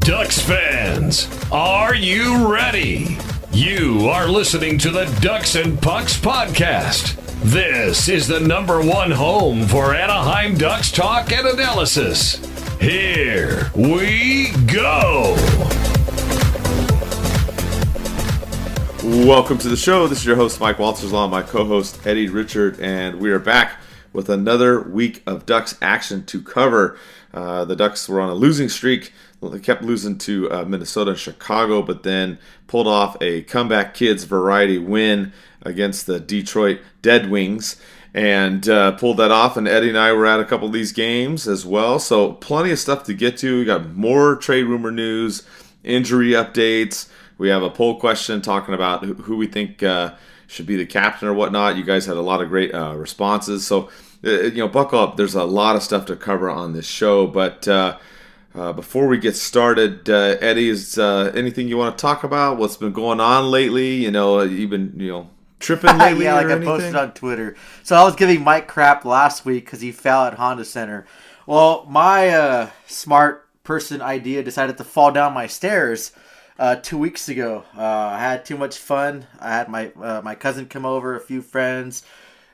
Ducks fans, are you ready? You are listening to the Ducks and Pucks podcast. This is the #1 home for Anaheim Ducks talk and analysis. Here we go. Welcome to the show. This is your host, Mike Walters, along with my co-host, Eddie Richard, and we are back with another week of Ducks action to cover. The Ducks were on a losing streak. They kept losing to Minnesota and Chicago, but then pulled off a comeback kids variety win against the Detroit Dead Wings and pulled that off. And Eddie and I were at a couple of these games as well, so plenty of stuff to get to. We got more trade rumor news, injury updates. We have a poll question talking about who we think should be the captain or whatnot. You guys had a lot of great responses, so buckle up. There's a lot of stuff to cover on this show, but before we get started, Eddie, is anything you want to talk about? What's been going on lately? You've been tripping lately. Yeah, like or I anything? posted on Twitter. So I was giving Mike crap last week because he fell at Honda Center. Well, my smart person idea decided to fall down my stairs 2 weeks ago. I had too much fun. I had my cousin come over, a few friends.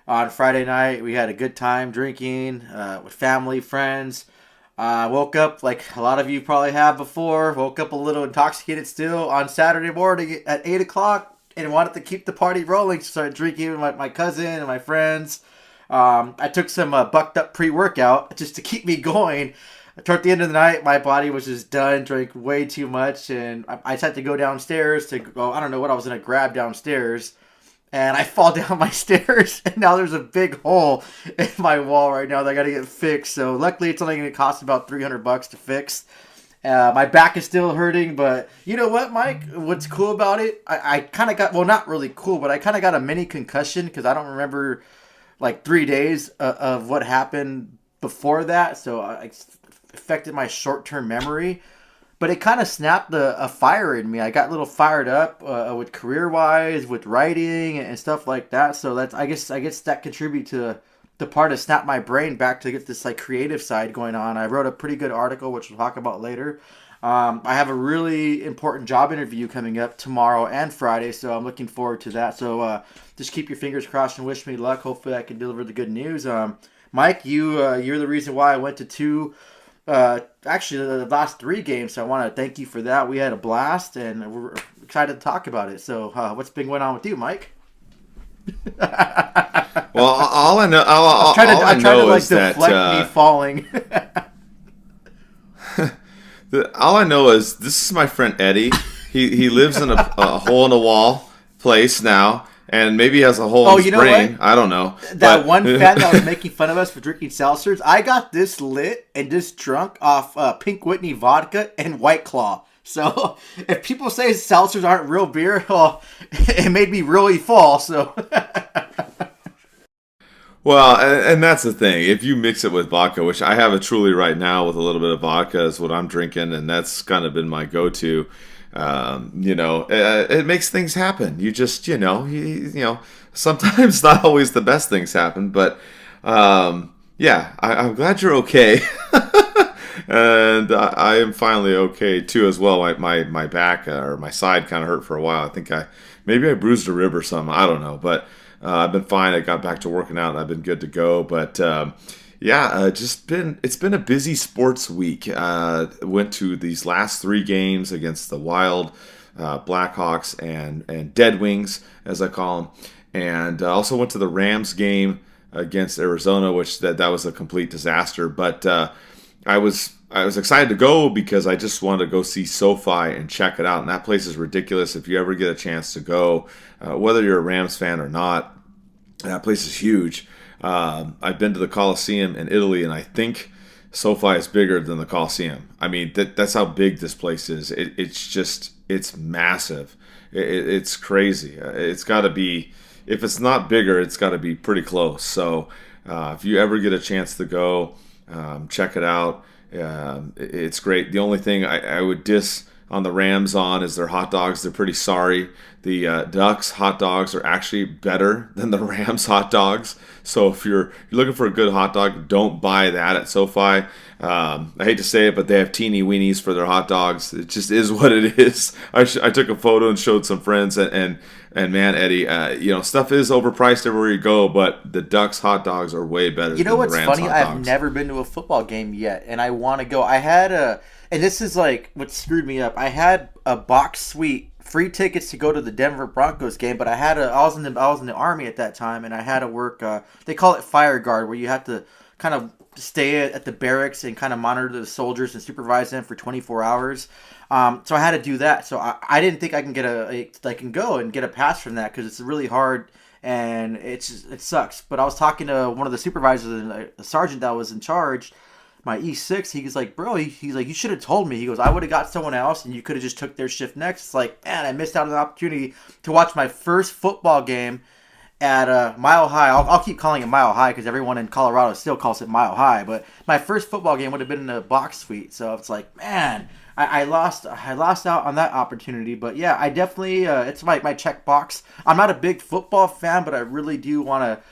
On Friday night, we had a good time drinking with family, friends. I woke up, like a lot of you probably have before, woke up a little intoxicated still on Saturday morning at 8 o'clock and wanted to keep the party rolling. So started drinking with my cousin and my friends. I took some bucked up pre-workout just to keep me going. Toward the end of the night, my body was just done, drank way too much, and I just had to go downstairs to go, I don't know what I was going to grab downstairs. And I fall down my stairs, and now there's a big hole in my wall right now that I got to get fixed. So luckily, it's only going to cost about $300 to fix. My back is still hurting, but you know what, Mike? What's cool about it? I kind of got, well, not really cool, but I kind of got a mini concussion because I don't remember like 3 days of what happened before that. So I affected my short-term memory. But it kind of snapped a fire in me. I got a little fired up with career-wise, with writing and stuff like that. So that's I guess that contributed to the part of snap my brain back to get this like creative side going on. I wrote a pretty good article, which we'll talk about later. I have a really important job interview coming up tomorrow and Friday, so I'm looking forward to that. So just keep your fingers crossed and wish me luck. Hopefully, I can deliver the good news. Mike, you're the reason why I went to two. Actually, the last 3 games, so I want to thank you for that. We had a blast, and we're excited to talk about it. So, what's been going on with you, Mike? Well, all I know, I tried to is deflect me falling. All I know is this is my friend Eddie. He lives in a hole in the wall place now. And maybe he has a hole in his brain. I don't know. That one fan that was making fun of us for drinking seltzers, I got this lit and this drunk off Pink Whitney vodka and White Claw. So if people say seltzers aren't real beer, well, it made me really fall. So. Well, and that's the thing. If you mix it with vodka, which I have a Truly right now with a little bit of vodka is what I'm drinking, and that's kind of been my go-to. It makes things happen. You just, sometimes not always the best things happen, but, I'm glad you're okay. And I am finally okay too as well. My back or my side kind of hurt for a while. I think maybe I bruised a rib or something. I don't know, but, I've been fine. I got back to working out and I've been good to go, but, it's been a busy sports week. Went to these last 3 games against the Wild, Blackhawks, and Dead Wings, as I call them, and also went to the Rams game against Arizona, which that was a complete disaster. But I was excited to go because I just wanted to go see SoFi and check it out, and that place is ridiculous. If you ever get a chance to go, whether you're a Rams fan or not, that place is huge. I've been to the Coliseum in Italy, and I think SoFi is bigger than the Coliseum. I mean, that's how big this place is. It's massive. It's crazy. It's got to be, if it's not bigger, it's got to be pretty close. So if you ever get a chance to go, check it out. It's great. The only thing I would on the Rams on is their hot dogs. They're pretty sorry. The Ducks hot dogs are actually better than the Rams hot dogs. So if you're looking for a good hot dog, don't buy that at SoFi. I hate to say it, but they have teeny weenies for their hot dogs. It just is what it is. I took a photo and showed some friends, and man, Eddie, stuff is overpriced everywhere you go, but the Ducks hot dogs are way better than the Rams hot dogs. You know what's funny? I've never been to a football game yet, and I want to go. I had and this is like what screwed me up. I had a box suite, free tickets to go to the Denver Broncos game, but I was in the Army at that time, and I had to work. They call it fire guard, where you have to kind of stay at the barracks and kind of monitor the soldiers and supervise them for 24 hours. So I had to do that. So I didn't think I can go and get a pass from that because it's really hard and it sucks. But I was talking to one of the supervisors and a sergeant that was in charge, my E6. He's like, bro, he's like, you should have told me. He goes, I would have got someone else and you could have just took their shift next. It's like, man, I missed out on the opportunity to watch my first football game at Mile High. I'll keep calling it Mile High because everyone in Colorado still calls it Mile High. But my first football game would have been in a box suite. So it's like, man, I lost out on that opportunity. But yeah, I definitely it's my check box. I'm not a big football fan, but I really do want to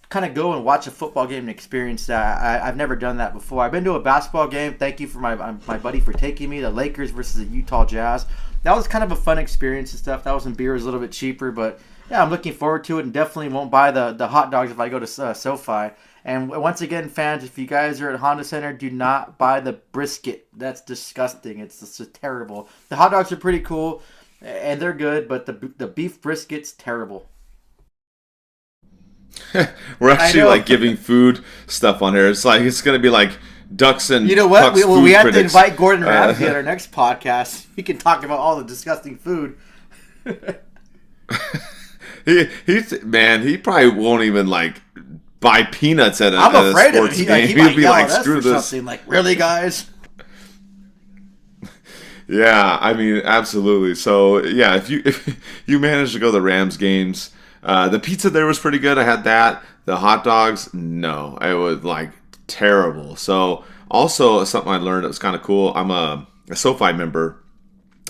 kind of go and watch a football game and experience that. I've never done that before. I've been to a basketball game. Thank you for my buddy for taking me. The Lakers versus the Utah Jazz. That was kind of a fun experience and stuff. That was when beer was a little bit cheaper, but yeah, I'm looking forward to it and definitely won't buy the hot dogs if I go to SoFi. And once again, fans, if you guys are at Honda Center, do not buy the brisket. That's disgusting. It's just terrible. The hot dogs are pretty cool and they're good, but the beef brisket's terrible. We're actually like giving food stuff on here. It's going to be like Ducks and You know what? Pucks We have critics. to invite Gordon Ramsay at our next podcast. He can talk about all the disgusting food. He probably won't even like buy peanuts at a, I'm at afraid a of sports it. game. He might He'd be yell like, at us screw for this. something. Like, really, guys? Yeah, I mean, absolutely. So yeah, if you manage to go to the Rams games, the pizza there was pretty good. I had that. The hot dogs, no, it was like terrible. So also something I learned that was kind of cool. I'm a SoFi member.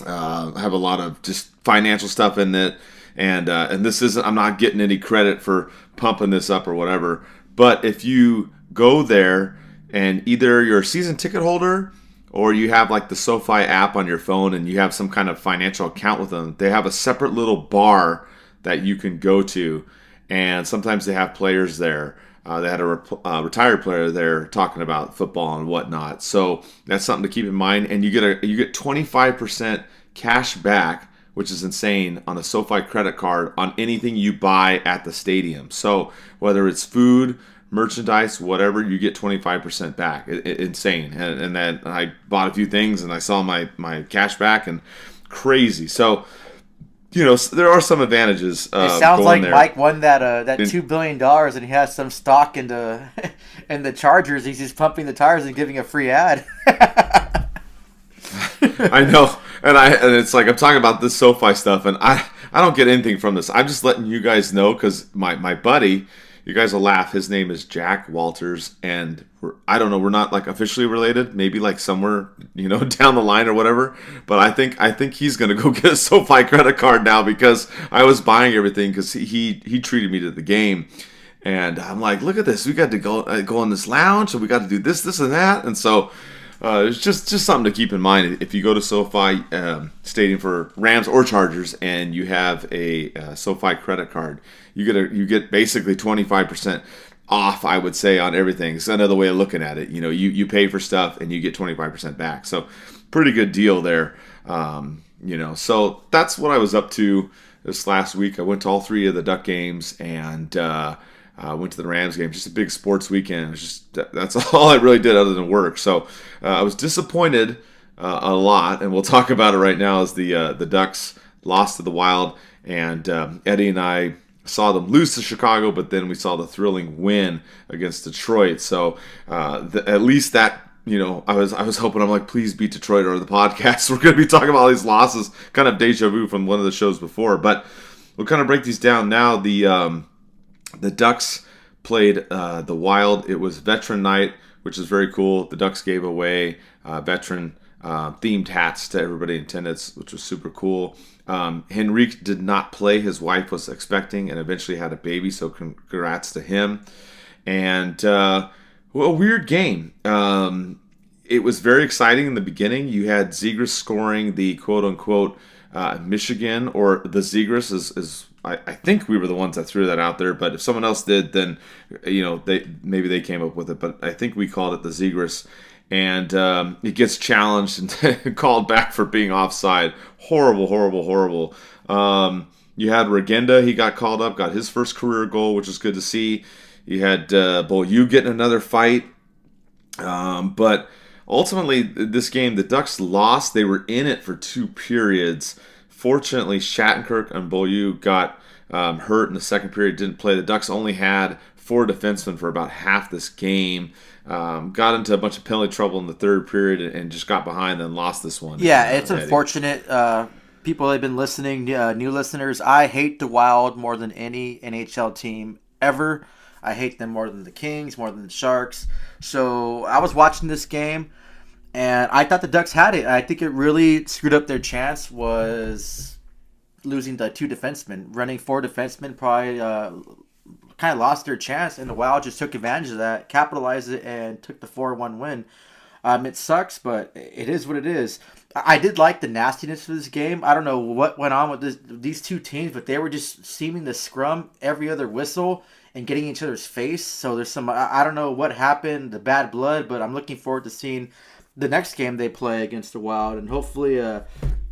I have a lot of just financial stuff in it. And this isn't, I'm not getting any credit for pumping this up or whatever. But if you go there and either you're a season ticket holder or you have like the SoFi app on your phone and you have some kind of financial account with them, they have a separate little bar that you can go to. And sometimes they have players there. They had a retired player there talking about football and whatnot. So that's something to keep in mind. And you get 25% cash back, which is insane, on a SoFi credit card on anything you buy at the stadium. So whether it's food, merchandise, whatever, you get 25% back. Insane. And then I bought a few things and I saw my cash back and crazy. So, there are some advantages. It sounds like there. Mike won that $2 billion and he has some stock in the Chargers. He's just pumping the tires and giving a free ad. I know. And it's like I'm talking about this SoFi stuff, and I don't get anything from this. I'm just letting you guys know because my buddy, you guys will laugh. His name is Jack Walters, and I don't know. We're not like officially related. Maybe like somewhere down the line or whatever. But I think he's gonna go get a SoFi credit card now because I was buying everything because he treated me to the game, and I'm like, look at this. We got to go in this lounge, and we got to do this and that, and so. It's just something to keep in mind if you go to SoFi Stadium for Rams or Chargers and you have a SoFi credit card, you get basically 25% off, I would say, on everything. It's another way of looking at it. You pay for stuff and you get 25% back. So pretty good deal there. So that's what I was up to this last week. I went to all three of the Duck games and went to the Rams game. Just a big sports weekend. It was just that's all I really did other than work. So I was disappointed a lot, and we'll talk about it right now. As the Ducks lost to the Wild, and Eddie and I saw them lose to Chicago, but then we saw the thrilling win against Detroit. So at least that. I was hoping, I'm like, please beat Detroit or the podcast. We're going to be talking about all these losses, kind of deja vu from one of the shows before. But we'll kind of break these down now. The Ducks played the Wild. It was Veteran Night, which is very cool. The Ducks gave away veteran themed hats to everybody in attendance, which was super cool. Henrique did not play. His wife was expecting and eventually had a baby, so congrats to him. And a weird game. It was very exciting in the beginning. You had Zegras scoring the quote-unquote Michigan, or the Zegras is I think we were the ones that threw that out there, but if someone else did, then maybe they came up with it. But I think we called it the Zegras. And it gets challenged and called back for being offside. Horrible. You had Regenda. He got called up, got his first career goal, which was good to see. You had Beaulieu getting another fight. But ultimately, this game, the Ducks lost. They were in it for 2 periods. Fortunately, Shattenkirk and Beaulieu got hurt in the second period, didn't play. The Ducks only had 4 defensemen for about half this game. Got into a bunch of penalty trouble in the third period and just got behind and lost this one. Yeah, it's unfortunate. People that have been listening, new listeners, I hate the Wild more than any NHL team ever. I hate them more than the Kings, more than the Sharks. So I was watching this game, and I thought the Ducks had it. I think it really screwed up their chance was losing the 2 defensemen. Running 4 defensemen probably kind of lost their chance, and the Wild just took advantage of that, capitalized it, and took the 4-1 win. It sucks, but it is what it is. I did like the nastiness of this game. I don't know what went on with these 2 teams, but they were just seeming to scrum every other whistle and getting each other's face. So there's some, I don't know what happened, the bad blood, but I'm looking forward to seeing the next game they play against the Wild, and hopefully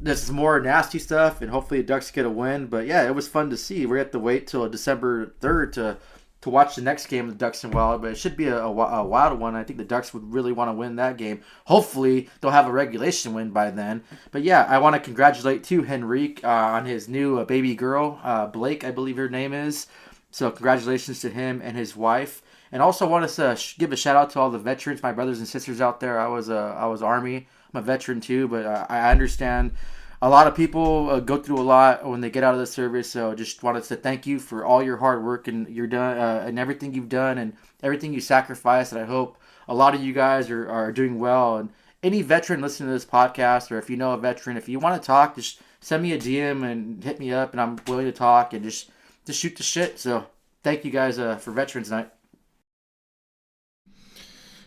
this is more nasty stuff, and hopefully the Ducks get a win. But yeah, it was fun to see. We have to wait till December 3rd to watch the next game of the Ducks and Wild, but it should be a wild one. I think the Ducks would really want to win that game. Hopefully they'll have a regulation win by then. But yeah, I want to congratulate too Henrique on his new baby girl, Blake, I believe her name is. So congratulations to him and his wife. And also want to give a shout out to all the veterans, my brothers and sisters out there. I was Army. I'm a veteran too, but I understand a lot of people go through a lot when they get out of the service. So just wanted to thank you for all your hard work and and everything you've done and everything you sacrificed. And I hope a lot of you guys are doing well. And any veteran listening to this podcast, or if you know a veteran, if you want to talk, just send me a DM and hit me up, and I'm willing to talk and just shoot the shit. So thank you guys for Veterans Night.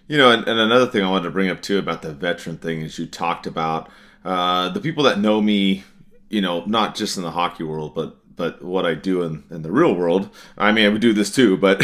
And another thing I wanted to bring up too about the veteran thing is you talked about the people that know me, not just in the hockey world, but what I do in the real world. I mean, I would do this too, but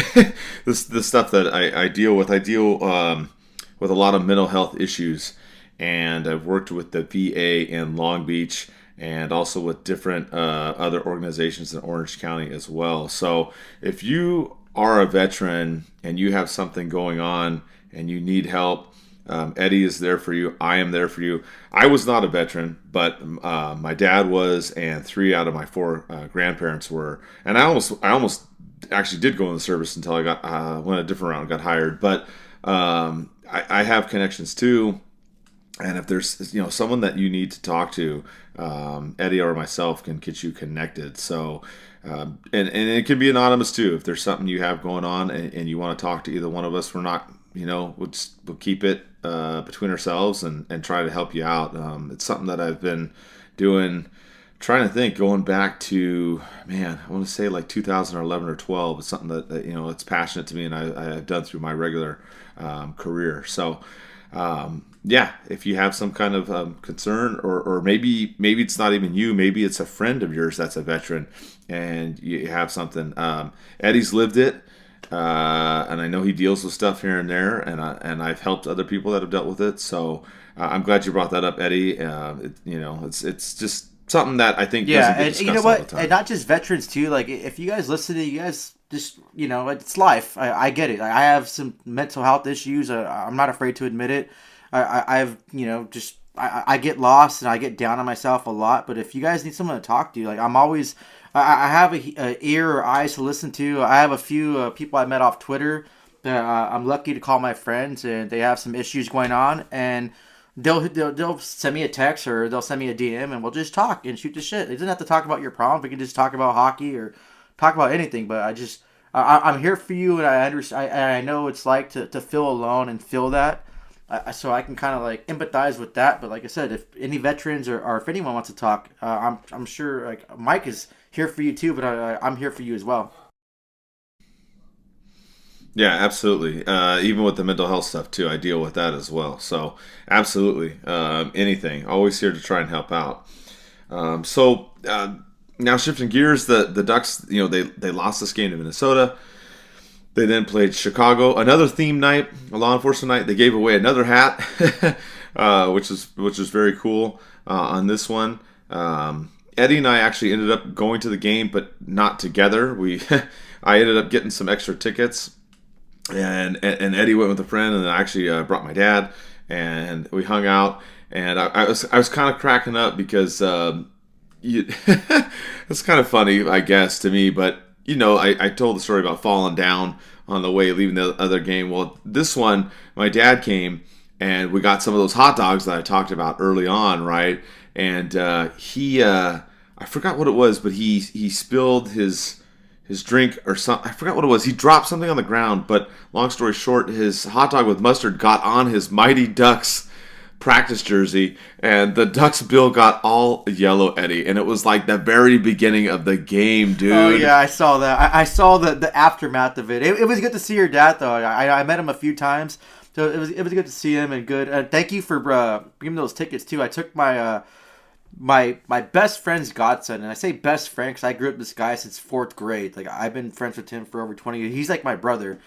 the stuff that I deal with, with a lot of mental health issues, and I've worked with the VA in Long Beach and also with different other organizations in Orange County as well. So if you are a veteran and you have something going on and you need help, Eddie is there for you. I am there for you. I was not a veteran, but my dad was, and 3 out of my 4 grandparents were. And I almost actually did go in the service until I got went a different route and got hired. But I have connections too. And if there's someone that you need to talk to, Eddie or myself can get you connected. So and it can be anonymous too. If there's something you have going on and you want to talk to either one of us, we're not. We'll keep it between ourselves and try to help you out. It's something that I've been doing, trying to think, going back to, I want to say like 2011 or 12. It's something that it's passionate to me, and I've done through my regular career. So, if you have some kind of concern, or maybe it's not even you, maybe it's a friend of yours that's a veteran, and you have something. Eddie's lived it. And I know he deals with stuff here and there, and I've helped other people that have dealt with it. So I'm glad you brought that up, Eddie. It's just something that I think doesn't get discussed all the time. And not just veterans too. Like if you guys listen to, you guys just it's life. I get it. I have some mental health issues. I'm not afraid to admit it. I've I get lost and I get down on myself a lot. But if you guys need someone to talk to, like I'm always. I have a ear or eyes to listen to. I have a few people I met off Twitter that I'm lucky to call my friends, and they have some issues going on, and they'll send me a text or they'll send me a DM, and we'll just talk and shoot the shit. It doesn't have to talk about your problems. We can just talk about hockey or talk about anything. But I'm here for you, and I understand. I know it's like to feel alone and feel that. So I can kind of like empathize with that. But like I said, if any veterans or if anyone wants to talk, I'm sure like Mike is here for you too. But I'm here for you as well. Yeah, absolutely. Even with the mental health stuff too, I deal with that as well. So absolutely, anything. Always here to try and help out. Now shifting gears, the Ducks, they lost this game to Minnesota. They then played Chicago, another theme night, a law enforcement night. They gave away another hat, which is very cool on this one. Eddie and I actually ended up going to the game, but not together. I ended up getting some extra tickets. And Eddie went with a friend, and I actually brought my dad, and we hung out. And I was kind of cracking up because it's kind of funny, I guess, to me. But I told the story about falling down on the way leaving the other game. Well, this one, my dad came, and we got some of those hot dogs that I talked about early on, right? And I forgot what it was, but he spilled his drink or something. I forgot what it was. He dropped something on the ground, but long story short, his hot dog with mustard got on his Mighty Ducks practice jersey, and the Ducks bill got all yellow, Eddie, and it was like the very beginning of the game, dude. Oh yeah, I saw that. I saw the aftermath of it. It was good to see your dad though. I met him a few times, so it was good to see him and good. Thank you for bringing those tickets too. I took my my best friend's godson, and I say best friend because I grew up with this guy since fourth grade. Like I've been friends with him for over 20 years. He's like my brother.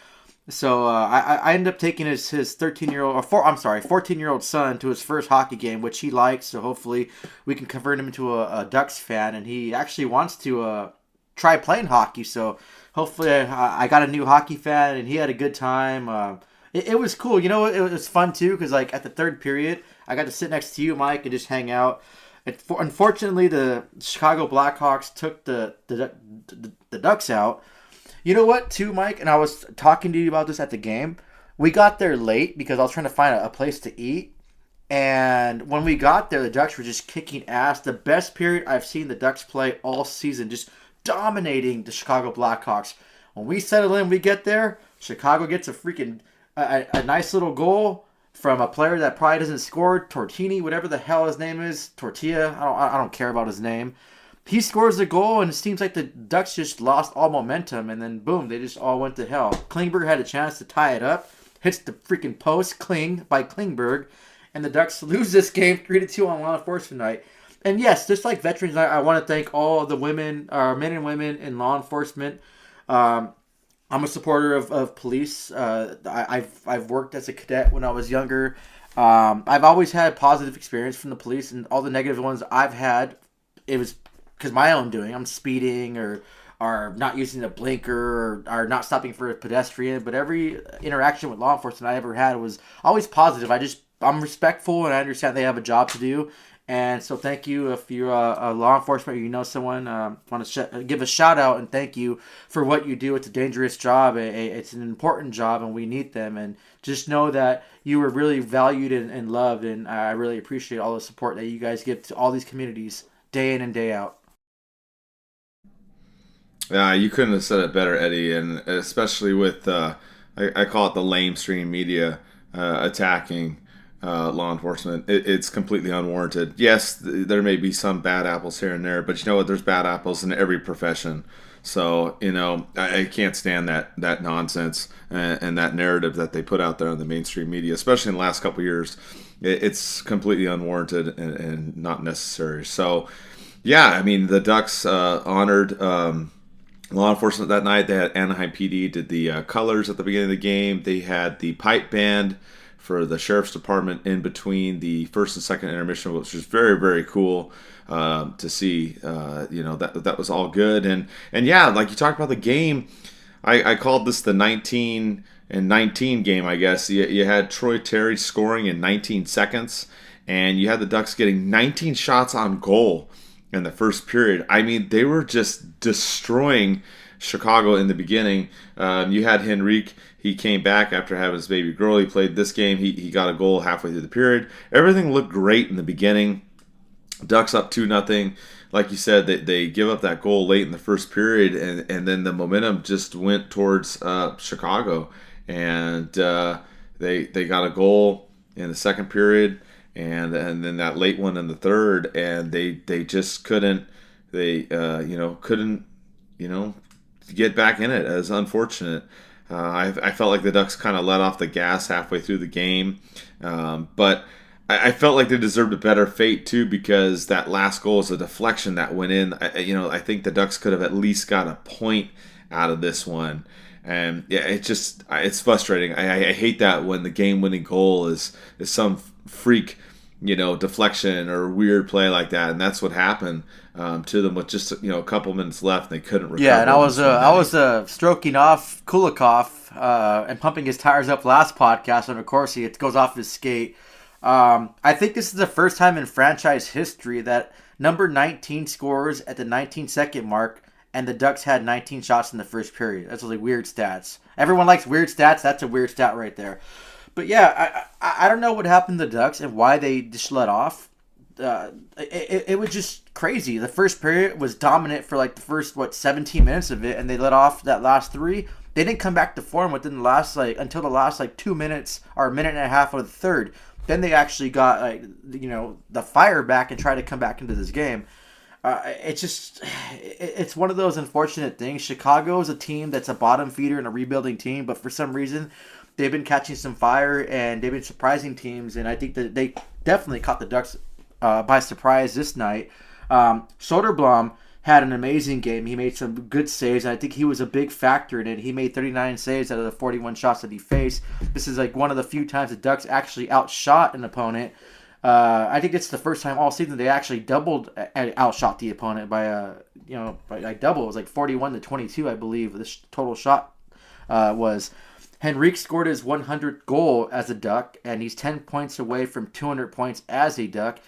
So I ended up taking his 14-year-old son to his first hockey game, which he likes. So hopefully we can convert him into a Ducks fan, and he actually wants to try playing hockey. So hopefully I got a new hockey fan, and he had a good time. It was cool. It was fun too because like at the third period, I got to sit next to you, Mike, and just hang out. Unfortunately, the Chicago Blackhawks took the Ducks out. You know what, too, Mike? And I was talking to you about this at the game. We got there late because I was trying to find a place to eat. And when we got there, the Ducks were just kicking ass. The best period I've seen the Ducks play all season, just dominating the Chicago Blackhawks. When we settle in, we get there, Chicago gets a freaking a nice little goal from a player that probably doesn't score, Tortini, whatever the hell his name is, Tortilla. I don't care about his name. He scores a goal, and it seems like the Ducks just lost all momentum, and then boom, they just all went to hell. Klingberg had a chance to tie it up, hits the freaking post, by Klingberg, and the Ducks lose this game 3-2 on law enforcement night. And yes, just like veterans, I want to thank all the men and women in law enforcement. I'm a supporter of police. I've worked as a cadet when I was younger. I've always had positive experience from the police, and all the negative ones I've had, it was because my own doing. I'm speeding or not using a blinker or not stopping for a pedestrian. But every interaction with law enforcement I ever had was always positive. I'm respectful, and I understand they have a job to do. And so thank you if you're a law enforcement or you know someone. Want to give a shout out and thank you for what you do. It's a dangerous job. It's an important job, and we need them. And just know that you were really valued and loved, and I really appreciate all the support that you guys give to all these communities day in and day out. You couldn't have said it better, Eddie, and especially with I call it the lamestream media attacking law enforcement. It's completely unwarranted. Yes, there may be some bad apples here and there, but you know what? There's bad apples in every profession. So I can't stand that nonsense and that narrative that they put out there on the mainstream media, especially in the last couple of years. It's completely unwarranted and not necessary. So, yeah, I mean the Ducks honored law enforcement that night. They had Anaheim PD did the colors at the beginning of the game. They had the pipe band for the sheriff's department in between the first and second intermission, which was very, very cool to see. That was all good. And yeah, like you talked about the game, I called this the 19 and 19 game, I guess. You had Troy Terry scoring in 19 seconds, and you had the Ducks getting 19 shots on goal in the first period. I mean, they were just destroying Chicago in the beginning. You had Henrique. He came back after having his baby girl. He played this game. He got a goal halfway through the period. Everything looked great in the beginning. Ducks up 2-0. Like you said, they give up that goal late in the first period, and then the momentum just went towards Chicago. And they got a goal in the second period, and then that late one in the third, and they just couldn't couldn't get back in it. It was unfortunate. I felt like the Ducks kind of let off the gas halfway through the game, but I felt like they deserved a better fate too, because that last goal was a deflection that went in. I think the Ducks could have at least got a point out of this one. And yeah, it's frustrating. I hate that when the game-winning goal is some freak, deflection or weird play like that, and that's what happened to them with just a couple minutes left. And they couldn't recover. Yeah, and I was stroking off Kulikov and pumping his tires up last podcast, and of course it goes off his skate. I think this is the first time in franchise history that number 19 scores at the 19-second mark, and the Ducks had 19 shots in the first period. That's really weird stats. Everyone likes weird stats. That's a weird stat right there. But yeah, I don't know what happened to the Ducks and why they just let off. It was just crazy. The first period was dominant for like the first 17 minutes of it, and they let off that last 3. They didn't come back to form within the last until the last 2 minutes or a minute and a half of the third. Then they actually got the fire back and tried to come back into this game. It's one of those unfortunate things. Chicago is a team that's a bottom feeder and a rebuilding team, but for some reason they've been catching some fire and they've been surprising teams, and I think that they definitely caught the Ducks by surprise this night. Soderblom had an amazing game. He made some good saves, and I think he was a big factor in it. He made 39 saves out of the 41 shots that he faced. This is one of the few times the Ducks actually outshot an opponent. I think it's the first time all season they actually outshot the opponent by double. It was 41-22, I believe. This total shot was. Henrique scored his 100th goal as a Duck, and he's 10 points away from 200 points as a Duck.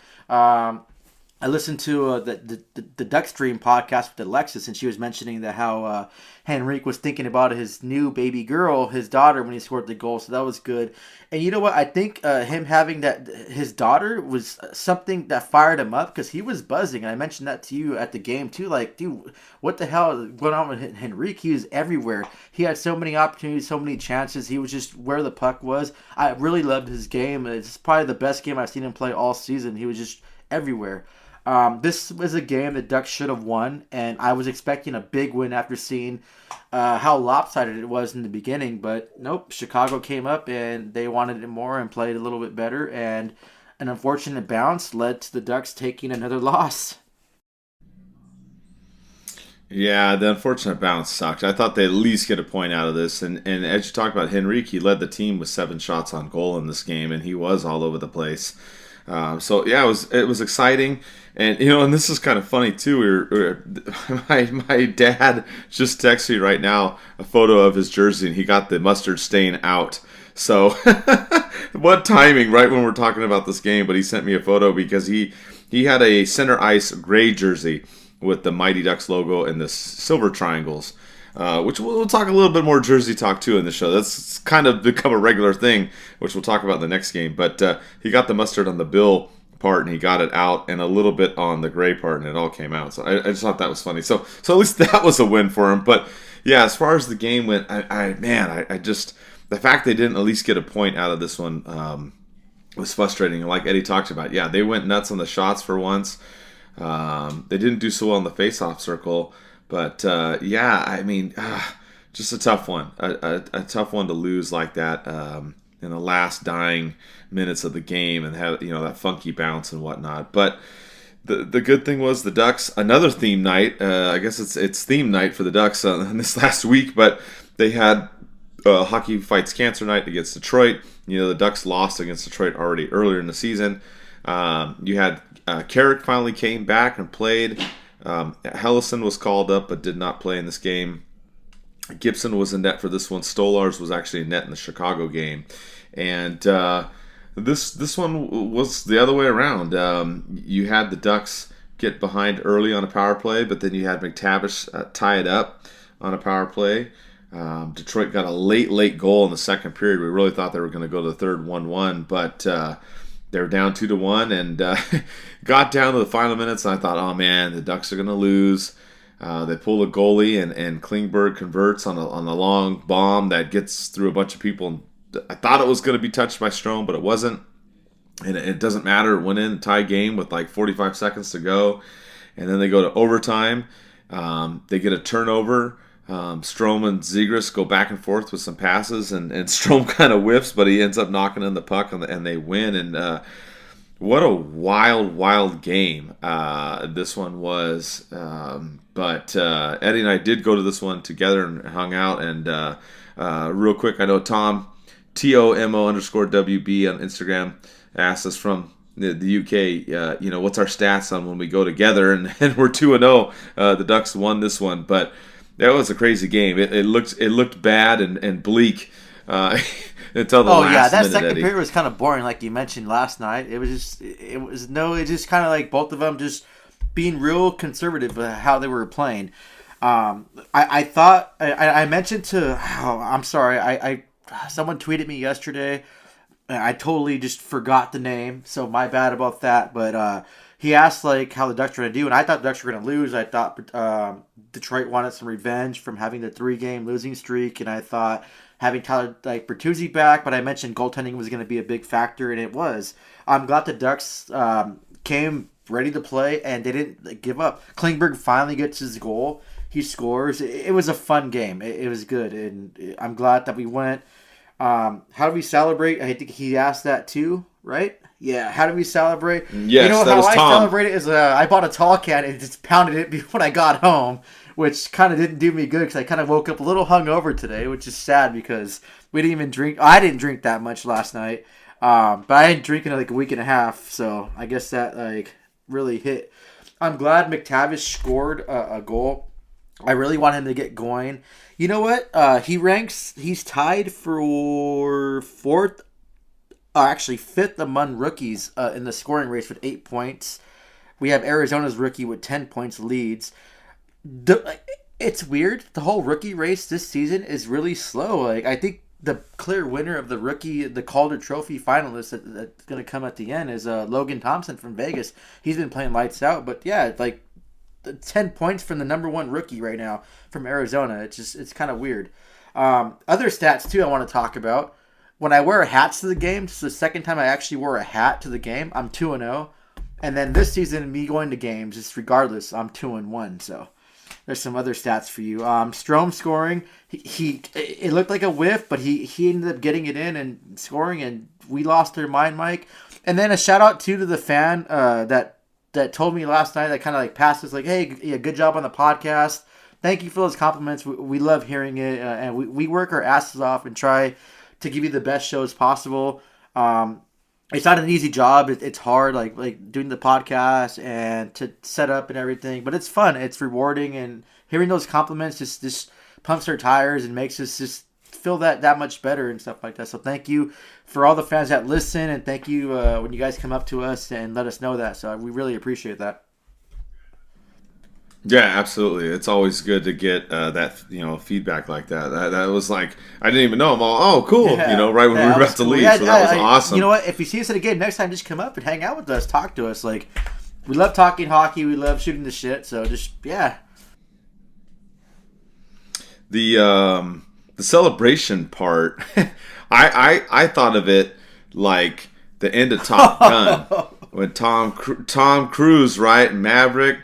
I listened to the Duck Stream podcast with Alexis, and she was mentioning that how Henrique was thinking about his new baby girl, his daughter, when he scored the goal. So that was good. And you know what? I think him having his daughter was something that fired him up, because he was buzzing. And I mentioned that to you at the game too. Dude, what the hell is going on with Henrique? He was everywhere. He had so many opportunities, so many chances. He was just where the puck was. I really loved his game. It's probably the best game I've seen him play all season. He was just everywhere. This was a game the Ducks should have won, and I was expecting a big win after seeing how lopsided it was in the beginning. But nope, Chicago came up and they wanted it more and played a little bit better, and an unfortunate bounce led to the Ducks taking another loss. Yeah, the unfortunate bounce sucked. I thought they'd at least get a point out of this. And as you talked about Henrique, he led the team with 7 shots on goal in this game, and he was all over the place. So yeah, it was exciting, and and this is kind of funny too. My dad just texted me right now a photo of his jersey, and he got the mustard stain out. So what timing, right when we're talking about this game? But he sent me a photo because he had a center ice gray jersey with the Mighty Ducks logo and the silver triangles. Which we'll talk a little bit more Jersey talk too in the show. That's kind of become a regular thing, which we'll talk about in the next game. But he got the mustard on the bill part, and he got it out, and a little bit on the gray part, and it all came out. So I just thought that was funny. So at least that was a win for him. But yeah, as far as the game went, I just the fact they didn't at least get a point out of this one was frustrating. And like Eddie talked about, yeah, they went nuts on the shots for once. They didn't do so well in the face-off circle. But, just a tough one. A tough one to lose like that in the last dying minutes of the game and have, that funky bounce and whatnot. But the good thing was the Ducks, another theme night. I guess it's theme night for the Ducks this last week, but they had Hockey Fights Cancer night against Detroit. The Ducks lost against Detroit already earlier in the season. You had Carrick finally came back and played. Hellison was called up but did not play in this game. Gibson was in net for this one. Stolars was actually in net in the Chicago game. And this one was the other way around. You had the Ducks get behind early on a power play, but then you had McTavish tie it up on a power play. Detroit got a late goal in the second period. We really thought they were going to go to the third 1-1, but they were down 2-1 and got down to the final minutes. And I thought, oh man, the Ducks are going to lose. They pull a goalie and Klingberg converts on a long bomb that gets through a bunch of people. I thought it was going to be touched by Strome, but it wasn't. and it doesn't matter. It went in a tie game with like 45 seconds to go, and then they go to overtime. They get a turnover. Strom and Zegras go back and forth with some passes, and Strom kind of whiffs, but he ends up knocking in the puck, and they win. And what a wild game this one was. But Eddie and I did go to this one together and hung out. And real quick, I know Tom, TOMO_WB on Instagram, asked us from the UK, what's our stats on when we go together, and we're 2-0. The Ducks won this one, but that was a crazy game. It looked bad and bleak until the last that minute, second Eddie. period was kind of boring, like you mentioned last night. It was just kind of like both of them just being real conservative with how they were playing. I thought I mentioned someone tweeted me yesterday. I totally just forgot the name, so my bad about that. But he asked like how the Ducks were going to do, and I thought the Ducks were going to lose. I thought Detroit wanted some revenge from having the 3-game losing streak, and I thought having Tyler Bertuzzi back. But I mentioned goaltending was going to be a big factor, and it was. I'm glad the Ducks came ready to play, and they didn't give up. Klingberg finally gets his goal. He scores. It was a fun game. It was good, and I'm glad that we went. How do we celebrate? I think he asked that too, right? Yeah. How do we celebrate? Yes, how that was I Tom. celebrated is I bought a tall can and just pounded it when I got home, which kind of didn't do me good because I kind of woke up a little hungover today, which is sad because we didn't even drink. I didn't drink that much last night, but I didn't drink in like a week and a half, so I guess that really hit. I'm glad McTavish scored a goal. I really want him to get going. You know what? He's tied for fifth among rookies in the scoring race with 8 points. We have Arizona's rookie with 10 points leads. It's weird. The whole rookie race this season is really slow. I think the clear winner of the Calder Trophy finalist that's going to come at the end is Logan Thompson from Vegas. He's been playing lights out, but yeah, 10 points from the number one rookie right now from Arizona. It's kind of weird. Other stats too I want to talk about. When I wear hats to the game, this is the second time I actually wore a hat to the game. I'm 2-0. And then this season, me going to games, just regardless, I'm 2-1. So there's some other stats for you. Strome scoring, it looked like a whiff, but he ended up getting it in and scoring, and we lost our mind, Mike. And then a shout out to the fan that told me last night, that kind of passed us hey, yeah, good job on the podcast. Thank you for those compliments. We love hearing it, and we work our asses off and try to give you the best shows possible. It's not an easy job. It's hard, like doing the podcast and to set up and everything. But it's fun. It's rewarding, and hearing those compliments just pumps our tires and makes us just feel that much better and stuff like that. So thank you for all the fans that listen, and thank you when you guys come up to us and let us know that. So we really appreciate that. Yeah, absolutely. It's always good to get that feedback like that. That was I didn't even know. I'm all, oh, cool. Yeah, right when we were about to leave. So that was awesome. You know what? If you see us at a game next time, just come up and hang out with us. Talk to us. We love talking hockey. We love shooting the shit. So just The celebration part, I thought of it like the end of Top Gun when Tom Cruise, right, and Maverick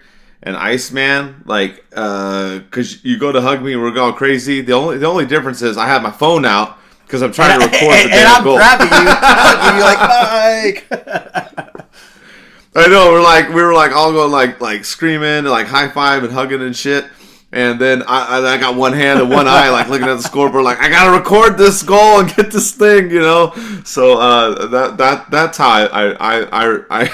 and Iceman, because you go to hug me and we're going crazy. The only difference is I have my phone out because I'm trying to record the damn goal. And I'm grabbing you, Mike. I know we were all going screaming, high five and hugging and shit. And then I got one hand and one eye, looking at the scoreboard, I gotta record this goal and get this thing, So that's how I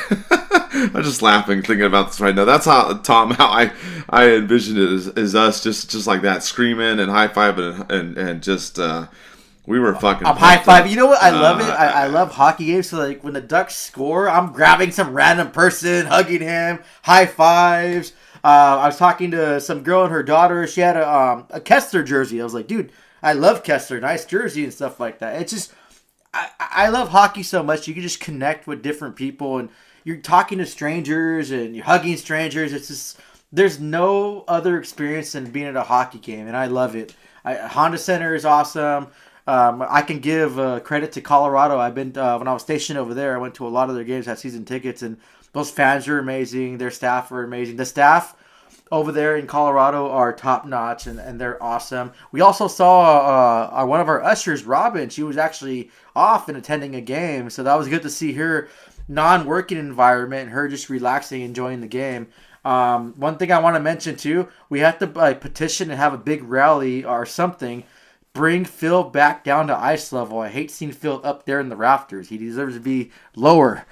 I'm just laughing thinking about this right now. That's how I envisioned it is us just like that, screaming and high fiving and just we were fucking. I'm high fiving. You know what? I love it. I love hockey games. So when the Ducks score, I'm grabbing some random person, hugging him, high fives. I was talking to some girl and her daughter. She had a Kessler jersey. I was like, dude, I love Kessler. Nice jersey and stuff like that. It's just, I love hockey so much. You can just connect with different people, and you're talking to strangers and you're hugging strangers. It's just, there's no other experience than being at a hockey game, and I love it. Honda Center is awesome. I can give credit to Colorado. I've been when I was stationed over there. I went to a lot of their games, had season tickets, and those fans are amazing. Their staff are amazing. The staff over there in Colorado are top notch, and they're awesome. We also saw one of our ushers, Robin. She was actually off and attending a game, so that was good to see her non-working environment, her just relaxing, enjoying the game. One thing I want to mention too, we have to petition and have a big rally or something. Bring Phil back down to ice level. I hate seeing Phil up there in the rafters. He deserves to be lower.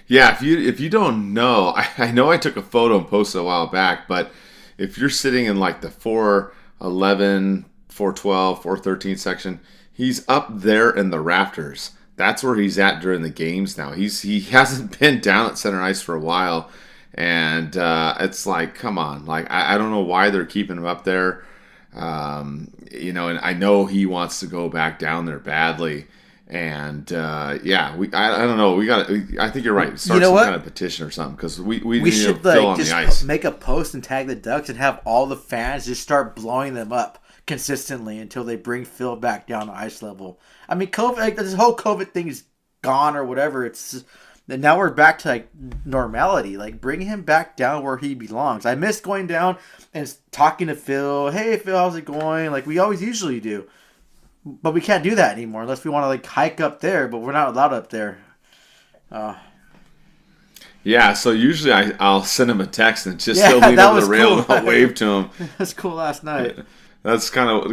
Yeah, if you don't know, I know I took a photo and posted a while back, but if you're sitting in like the 411, 412, 413 section, he's up there in the rafters. That's where he's at during the games now. He hasn't been down at center ice for a while, and it's like, come on, like I don't know why they're keeping him up there. And I know he wants to go back down there badly. And I don't know. I think you're right. Start some kind of petition or something, because we should Phil on the ice. Make a post and tag the Ducks and have all the fans just start blowing them up consistently until they bring Phil back down to ice level. I mean, COVID, this whole COVID thing is gone or whatever. It's now we're back to like normality. Like, bring him back down where he belongs. I miss going down and talking to Phil. Hey, Phil, how's it going? Like we always usually do. But we can't do that anymore unless we want to like hike up there, but we're not allowed up there. Yeah, so usually I'll send him a text and just he'll lean over the rail and I'll wave to him. That's cool last night. That's kind of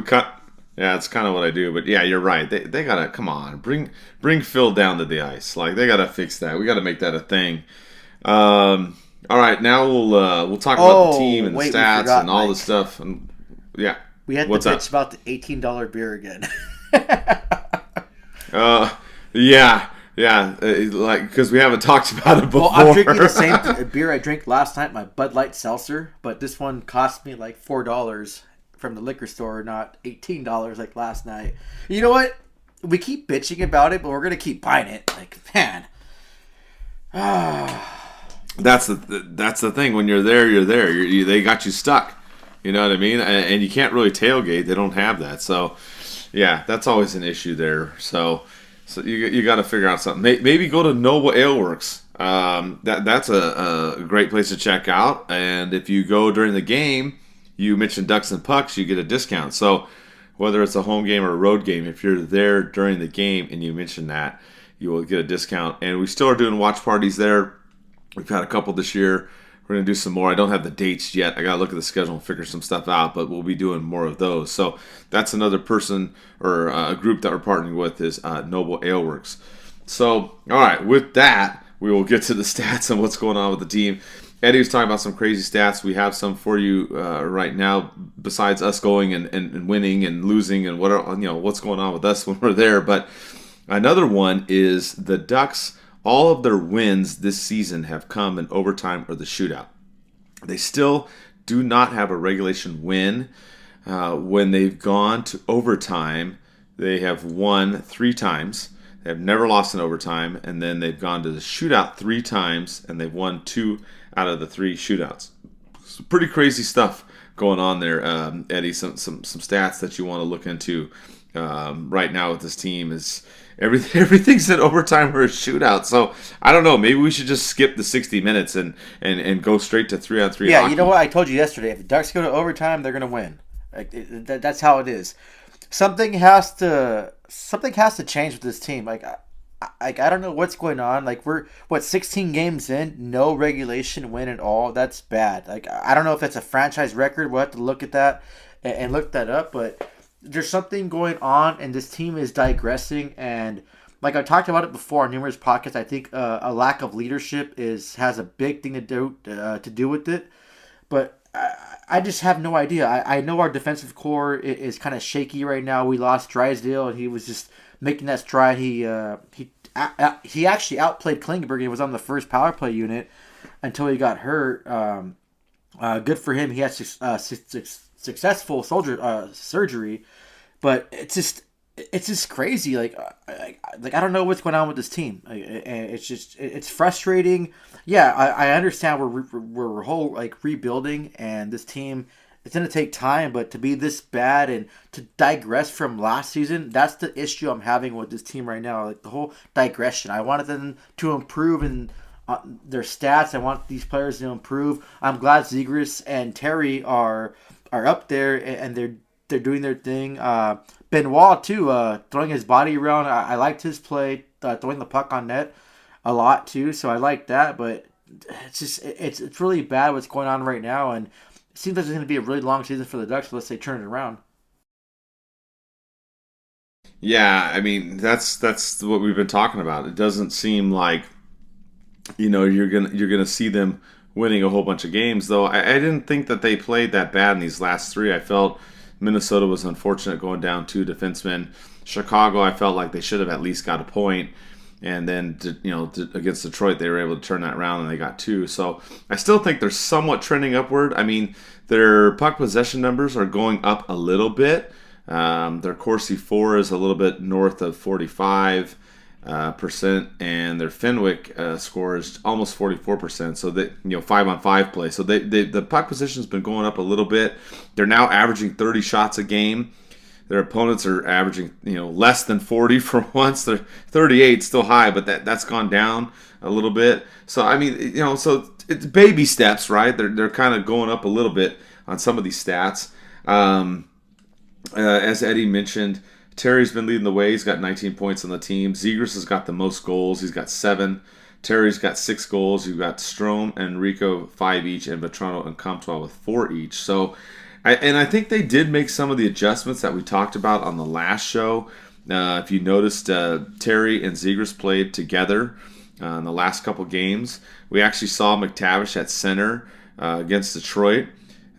it's kind of what I do. But yeah, you're right. They gotta come on, bring Phil down to the ice. Like, they gotta fix that. We gotta make that a thing. All right, now we'll talk about the team and the stats and all the stuff. And yeah. We had to bitch about the $18 beer again. Like, because we haven't talked about it before. Well, I'm drinking the same beer I drank last night, my Bud Light Seltzer, but this one cost me like $4 from the liquor store, not $18 like last night. You know what? We keep bitching about it, but we're gonna keep buying it. Like, man. That's the thing. When you're there, you're there. They got you stuck. You know what I mean? And you can't really tailgate. They don't have that. So, yeah, that's always an issue there. So you got to figure out something. Maybe go to Noble Ale Works. That's a great place to check out. And if you go during the game, you mentioned Ducks and Pucks, you get a discount. So whether it's a home game or a road game, if you're there during the game and you mention that, you will get a discount. And we still are doing watch parties there. We've had a couple this year. We're going to do some more. I don't have the dates yet. I got to look at the schedule and figure some stuff out, but we'll be doing more of those. So that's another person or a group that we're partnering with is Noble Ale Works. So, all right, with that, we will get to the stats and what's going on with the team. Eddie was talking about some crazy stats. We have some for you right now, besides us going and winning and losing and what's going on with us when we're there. But another one is the Ducks. All of their wins this season have come in overtime or the shootout. They still do not have a regulation win. When they've gone to overtime, they have won 3 times. They have never lost in overtime. And then they've gone to the shootout 3 times, and they've won 2 out of the 3 shootouts. So pretty crazy stuff going on there, Eddie. Some stats that you want to look into right now with this team is... Everything's in overtime or a shootout. So, I don't know. Maybe we should just skip the 60 minutes and go straight to 3-on-3 Yeah, hockey. you know what? I told you yesterday. If the Ducks go to overtime, they're going to win. That's how it is. Something has to change with this team. Like, I don't know what's going on. Like, we're, 16 games in? No regulation win at all? That's bad. Like, I don't know if it's a franchise record. We'll have to look at that and look that up. But... there's something going on, and this team is digressing. And like I talked about it before on numerous podcasts, I think a lack of leadership has a big thing to do with it. But I just have no idea. I know our defensive core is kind of shaky right now. We lost Drysdale, and he was just making that stride. He actually outplayed Klingberg. He was on the first power play unit until he got hurt. Good for him. He had successful surgery, but it's just crazy. Like I don't know what's going on with this team. It's frustrating. Yeah, I understand we're whole like rebuilding, and this team it's going to take time, but to be this bad and to digress from last season, that's the issue I'm having with this team right now. Like the whole digression. I wanted them to improve in their stats. I want these players to improve. I'm glad Zegras and Terry are up there and they're doing their thing. Benoit too, throwing his body around. I liked his play, throwing the puck on net a lot too. So I like that, but it's really bad what's going on right now, and it seems like it's going to be a really long season for the Ducks unless they turn it around. Yeah, I mean that's what we've been talking about. It doesn't seem like you're gonna see them winning a whole bunch of games. Though I didn't think that they played that bad in these last three. I felt Minnesota was unfortunate going down two defensemen. Chicago, I felt like they should have at least got a point. And then, against Detroit, they were able to turn that around and they got two. So I still think they're somewhat trending upward. I mean, their puck possession numbers are going up a little bit. Their Corsi 4 is a little bit north of 45%, and their Fenwick score is almost 44%. So they, 5-on-5 play. So the puck possession has been going up a little bit. They're now averaging 30 shots a game. Their opponents are averaging, less than 40 for once. They're 38, still high, but that's gone down a little bit. So I mean, so it's baby steps, right? They're kind of going up a little bit on some of these stats. As Eddie mentioned, Terry's been leading the way. He's got 19 points on the team. Zegras has got the most goals. He's got 7. Terry's got 6 goals. You've got Strome and Rico 5 each, and Vetrano and Comtois with 4 each. So. I think they did make some of the adjustments that we talked about on the last show. If you noticed, Terry and Zegras played together in the last couple games. We actually saw McTavish at center against Detroit,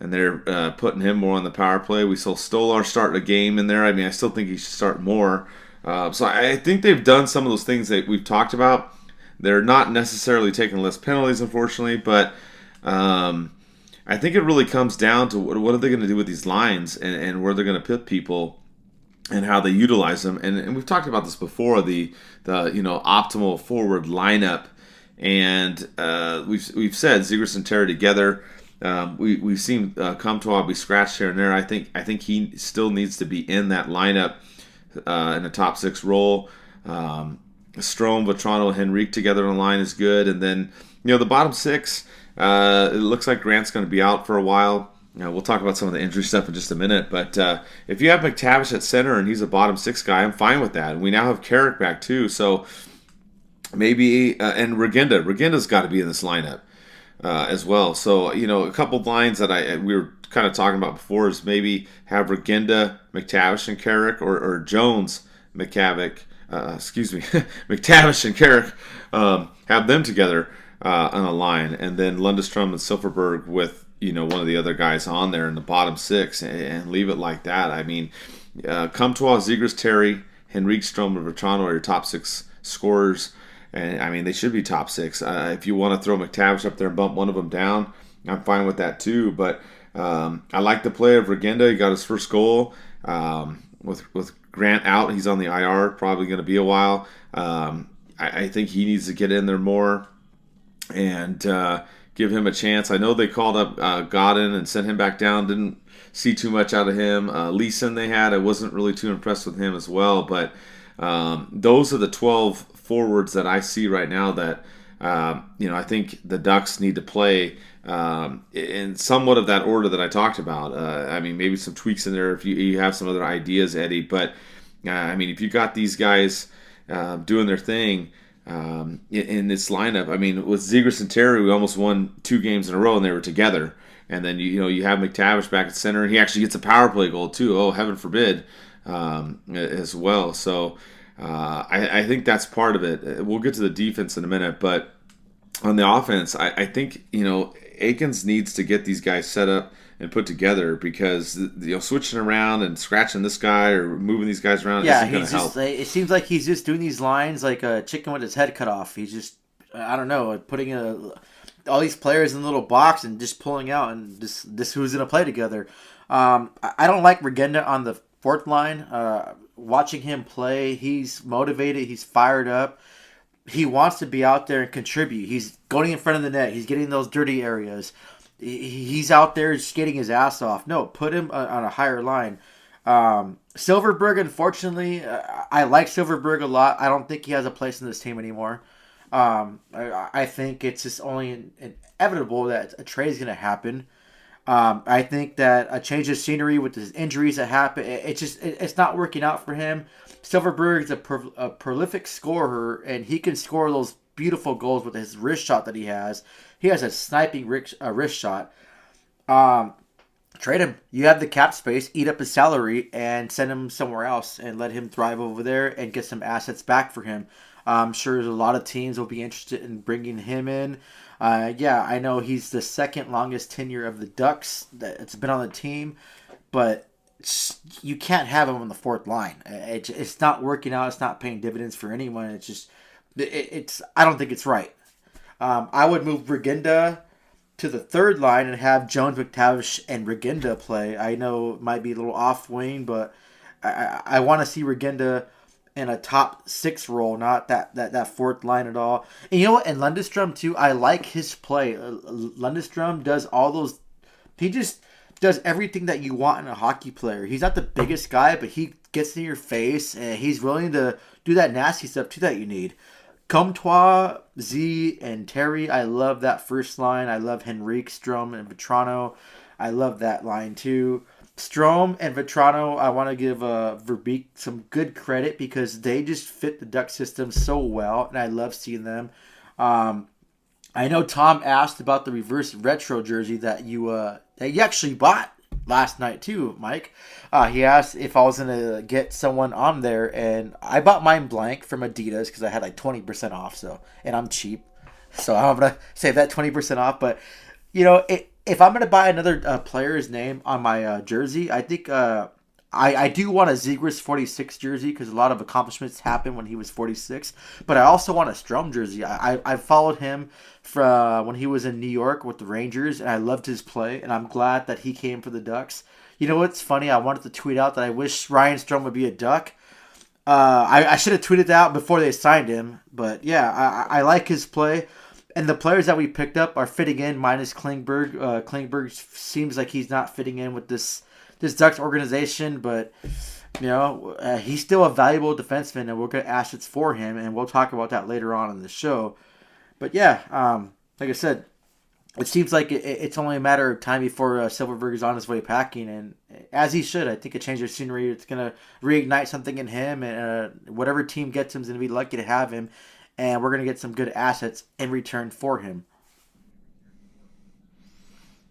and they're putting him more on the power play. We saw Stolar start a game in there. I mean, I still think he should start more. So I think they've done some of those things that we've talked about. They're not necessarily taking less penalties, unfortunately, but I think it really comes down to what are they going to do with these lines and where they're going to put people and how they utilize them. And we've talked about this before, the optimal forward lineup. And we've said Zegras and Terry together. We've seen Comtois be scratched here and there. I think he still needs to be in that lineup in the top 6 role. Strome, Vetrano, and Henrique together on the line is good. And then the bottom 6. It looks like Grant's going to be out for a while. We'll talk about some of the injury stuff in just a minute. But if you have McTavish at center and he's a bottom 6 guy, I'm fine with that. And we now have Carrick back too. So maybe and Regenda. Regenda's got to be in this lineup as well. So a couple lines that we were kind of talking about before is maybe have Regenda, McTavish, and Carrick, or Jones, McTavish and Carrick, have them together on a line, and then Lundestrom and Silverberg with one of the other guys on there in the bottom 6, and leave it like that. I mean, Comtois, Zegras, Terry, Henrique, Strome, and Vetrano are your top 6 scorers, and I mean they should be top 6. If you want to throw McTavish up there and bump one of them down, I'm fine with that too. But I like the play of Regenda. He got his first goal with Grant out. He's on the IR, probably going to be a while. I think he needs to get in there more and give him a chance. I know they called up Godin and sent him back down. Didn't see too much out of him. Leeson they had. I wasn't really too impressed with him as well. But those are the 12 forwards that I see right now that I think the Ducks need to play in somewhat of that order that I talked about. I mean, maybe some tweaks in there if you have some other ideas, Eddie. But I mean, if you got these guys doing their thing in this lineup, I mean, with Zegras and Terry, we almost won 2 games in a row, and they were together. And then you have McTavish back at center, and he actually gets a power play goal too. Oh, heaven forbid, as well. So I think that's part of it. We'll get to the defense in a minute, but on the offense, I think Aikens needs to get these guys set up and put together, because switching around and scratching this guy or moving these guys around isn't going to help. It seems like he's just doing these lines like a chicken with his head cut off. He's just, I don't know, putting all these players in a little box and just pulling out and this who's going to play together. I don't like Regenda on the 4th line. Watching him play, he's motivated, he's fired up. He wants to be out there and contribute. He's going in front of the net. He's getting those dirty areas. he's out there skating his ass off. No, put him on a higher line. Silverberg, unfortunately, I like Silverberg a lot. I don't think he has a place in this team anymore. I think it's just only inevitable that a trade is going to happen. I think that a change of scenery with his injuries that happen, it's not working out for him. Silverberg is a prolific scorer, and he can score those beautiful goals with his wrist shot that he has. He has a sniping wrist shot. Trade him. You have the cap space, eat up his salary, and send him somewhere else and let him thrive over there and get some assets back for him. I'm sure there's a lot of teams will be interested in bringing him in. Yeah, I know he's the second longest tenure of the Ducks that's been on the team, but you can't have him on the fourth line. It's not working out. It's not paying dividends for anyone. It's I don't think it's right. I would move Regenda to the third line and have Jones, McTavish, and Regenda play. I know it might be a little off wing, but I want to see Regenda in a top six role, not that fourth line at all. And you know what? And Lundestrom too. I like his play. Lundestrom does all those. He just does everything that you want in a hockey player. He's not the biggest guy, but he gets in your face and he's willing to do that nasty stuff too that you need. Comtois, Z, and Terry. I love that first line. I love Henrique, Strome, and Vetrano. I love that line too. Strome and Vetrano, I want to give Verbeek some good credit because they just fit the Duck system so well, and I love seeing them. I know Tom asked about the reverse retro jersey that you actually bought last night too, Mike. He asked if I was going to get someone on there, and I bought mine blank from Adidas because I had like 20% off, and I'm cheap. So I'm going to save that 20% off, but you know, if I'm going to buy another player's name on my jersey, I think I do want a Zegras 46 jersey because a lot of accomplishments happened when he was 46. But I also want a Strome jersey. I followed him from when he was in New York with the Rangers, and I loved his play, and I'm glad that he came for the Ducks. You know what's funny? I wanted to tweet out that I wish Ryan Strome would be a Duck. I should have tweeted that out before they signed him. But yeah, I like his play. And the players that we picked up are fitting in, minus Klingberg. Klingberg seems like he's not fitting in with this Ducks organization, but you know he's still a valuable defenseman, and we'll get assets for him, and we'll talk about that later on in the show. But yeah, like I said, it seems like it's only a matter of time before Silverberg is on his way packing, and as he should. I think a change of scenery, it's going to reignite something in him, and whatever team gets him is going to be lucky to have him. And we're going to get some good assets in return for him.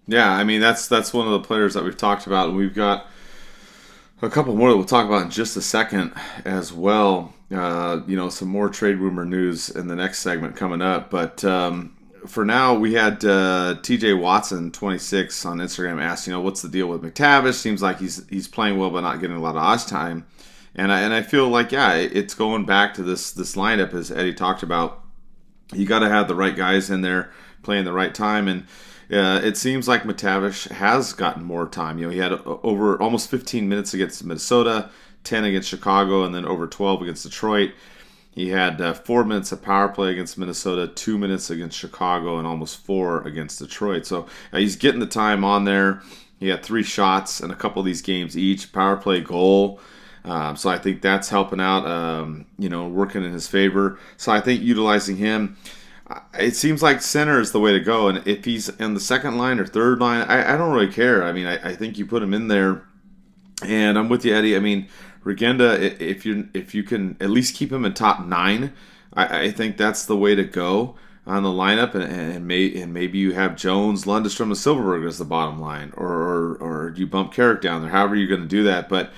Yeah, I mean, that's one of the players that we've talked about. And we've got a couple more that we'll talk about in just a second as well. Some more trade rumor news in the next segment coming up. But for now, we had TJ Watson, 26, on Instagram asked, what's the deal with McTavish? Seems like he's playing well but not getting a lot of ice time. And I feel like, yeah, it's going back to this lineup, as Eddie talked about. You got to have the right guys in there playing the right time. And it seems like McTavish has gotten more time. He had over almost 15 minutes against Minnesota, 10 against Chicago, and then over 12 against Detroit. He had 4 minutes of power play against Minnesota, 2 minutes against Chicago, and almost 4 against Detroit. So he's getting the time on there. He had 3 shots in a couple of these games each, power play goal. So I think that's helping out, working in his favor. So I think utilizing him, it seems like center is the way to go. And if he's in the second line or third line, I don't really care. I mean, I think you put him in there. And I'm with you, Eddie. I mean, Regenda, if you can at least keep him in top 9, I think that's the way to go on the lineup. And maybe you have Jones, Lundestrom, and Silverberg as the bottom line. Or you bump Carrick down there, however you're going to do that. But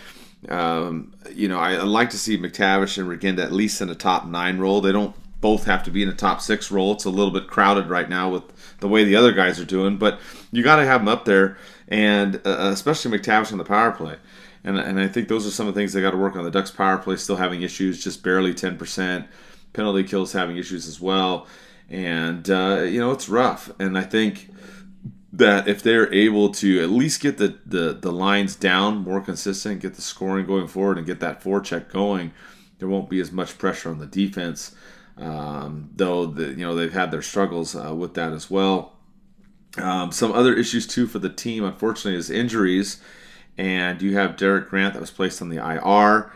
I like to see McTavish and Regenda at least in a top 9 role. They don't both have to be in a top 6 role. It's a little bit crowded right now with the way the other guys are doing, but you got to have them up there, and especially McTavish on the power play. And I think those are some of the things they got to work on. The Ducks power play still having issues, just barely 10%. Penalty kills having issues as well, and it's rough. And I think that if they're able to at least get the lines down more consistent, get the scoring going forward, and get that forecheck going, there won't be as much pressure on the defense. Though they've had their struggles with that as well. Some other issues too for the team, unfortunately, is injuries. And you have Derek Grant that was placed on the IR.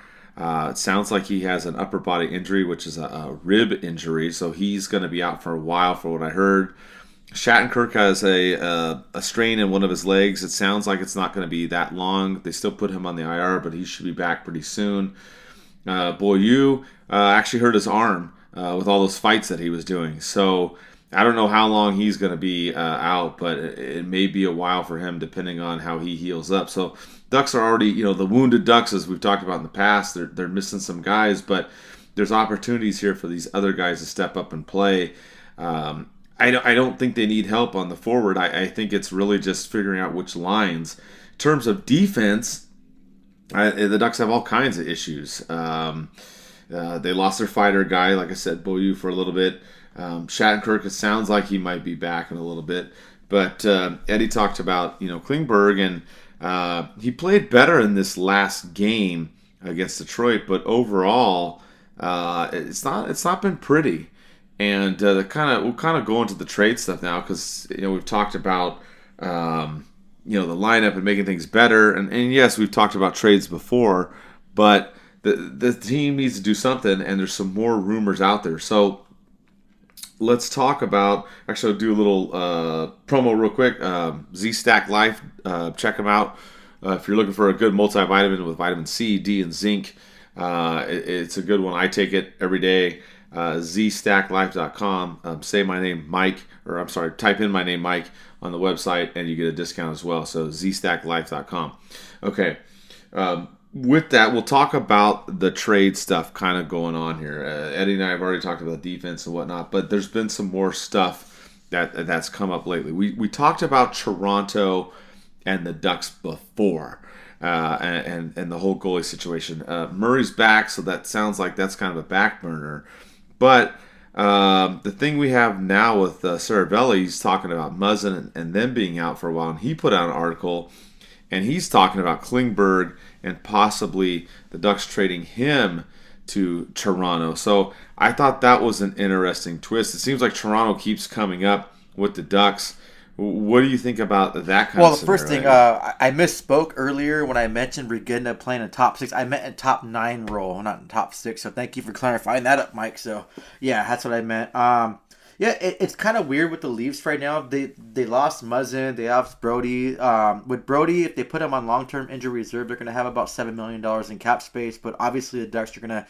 It sounds like he has an upper body injury, which is a rib injury, so he's going to be out for a while, for what I heard. Shattenkirk has a strain in one of his legs. It sounds like it's not going to be that long. They still put him on the IR, but he should be back pretty soon. Boyu actually hurt his arm with all those fights that he was doing. So I don't know how long he's going to be out, but it may be a while for him depending on how he heals up. So Ducks are already, the wounded Ducks, as we've talked about in the past, they're missing some guys, but there's opportunities here for these other guys to step up and play. I don't think they need help on the forward. I think it's really just figuring out which lines. In terms of defense, the Ducks have all kinds of issues. They lost their fighter guy, like I said, Boyu, for a little bit. Shattenkirk, it sounds like he might be back in a little bit. But Eddie talked about, Klingberg, and he played better in this last game against Detroit, but overall, it's not been pretty. And we'll kind of go into the trade stuff now, because we've talked about the lineup and making things better, and yes, we've talked about trades before, but the team needs to do something, and there's some more rumors out there. So let's talk about. Actually, I'll do a little promo real quick. Z-Stack Life, check them out if you're looking for a good multivitamin with vitamin C, D, and zinc. It's a good one. I take it every day. zstacklife.com. Say my name, Mike, type in my name, Mike, on the website, and you get a discount as well. So zstacklife.com. Okay. With that, we'll talk about the trade stuff kind of going on here. Eddie and I have already talked about defense and whatnot, but there's been some more stuff that's come up lately. We talked about Toronto and the Ducks before. And the whole goalie situation. Murray's back, so that sounds like that's kind of a back burner. But the thing we have now with Saravelli, he's talking about Muzzin and them being out for a while, and he put out an article, and he's talking about Klingberg and possibly the Ducks trading him to Toronto. So I thought that was an interesting twist. It seems like Toronto keeps coming up with the Ducks. What do you think about that kind of scenario? Well, the first thing, I misspoke earlier when I mentioned Regina playing in top 6. I meant in top 9 role, not in top 6. So thank you for clarifying that up, Mike. So, yeah, that's what I meant. It's kind of weird with the Leafs right now. They lost Muzzin. They lost Brody. With Brody, if they put him on long-term injury reserve, they're going to have about $7 million in cap space. But obviously the Ducks are going to